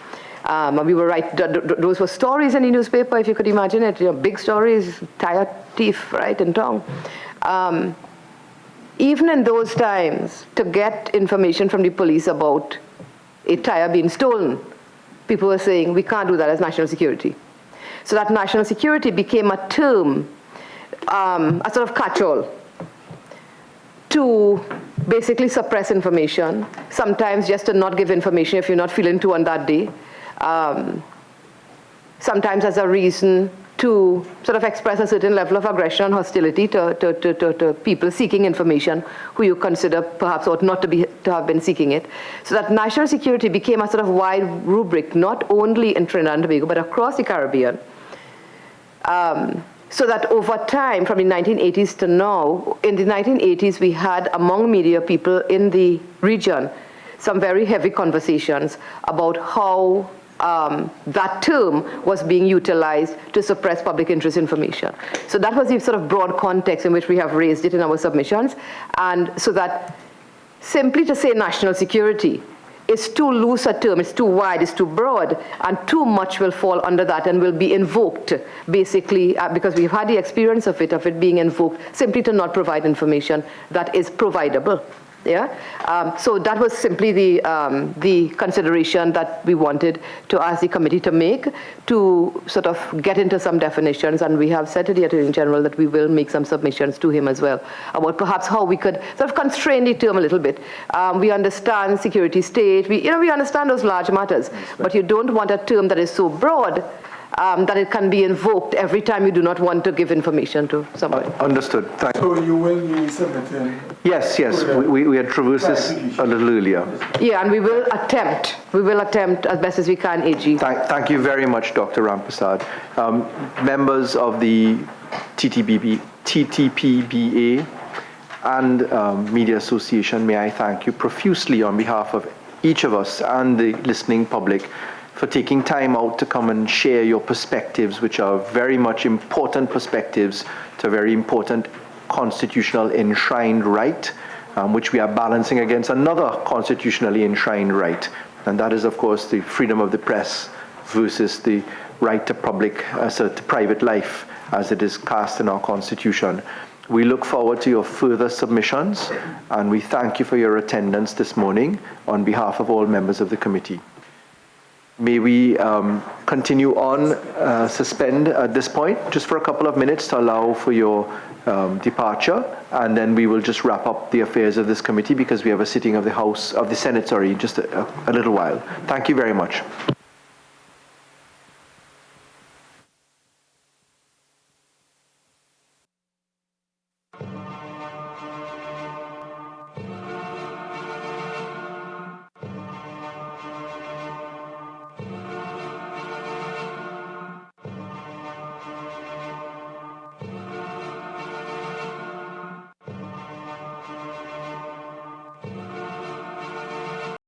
And we were those were stories in the newspaper, if you could imagine it, big stories, tire thief, right, in town. Even in those times, to get information from the police about a tire being stolen, people were saying, we can't do that as national security. So that national security became a term, a sort of catch-all to basically suppress information, sometimes just to not give information if you're not feeling to on that day, sometimes as a reason to sort of express a certain level of aggression and hostility to people seeking information who you consider perhaps ought not to have been seeking it. So that national security became a sort of wide rubric, not only in Trinidad and Tobago, but across the Caribbean. So that over time, from the 1980s to now, in the 1980s, we had among media people in the region some very heavy conversations about how that term was being utilized to suppress public interest information. So that was the sort of broad context in which we have raised it in our submissions. And so that simply to say national security is too loose a term, it's too wide, it's too broad, and too much will fall under that and will be invoked, basically, because we've had the experience of it being invoked simply to not provide information that is providable. Yeah, so that was simply the consideration that we wanted to ask the committee to make, to sort of get into some definitions, and we have said to the Attorney General that we will make some submissions to him as well about perhaps how we could sort of constrain the term a little bit. We understand security state, we understand those large matters, but you don't want a term that is so broad that it can be invoked every time you do not want to give information to somebody. Understood. Thank you. So you will be submitting? Yes. We had traversed this a little earlier. Yeah, and we will attempt as best as we can, AG. Thank you very much, Dr. Ramprasad. Members of the TTPBA and Media Association, may I thank you profusely on behalf of each of us and the listening public for taking time out to come and share your perspectives, which are very much important perspectives to a very important constitutional enshrined right, which we are balancing against another constitutionally enshrined right. And that is, of course, the freedom of the press versus the right to to private life as it is cast in our Constitution. We look forward to your further submissions, and we thank you for your attendance this morning on behalf of all members of the committee. May we continue on, suspend at this point, just for a couple of minutes to allow for your departure, and then we will just wrap up the affairs of this committee because we have a sitting of the Senate, in just a little while. Thank you very much.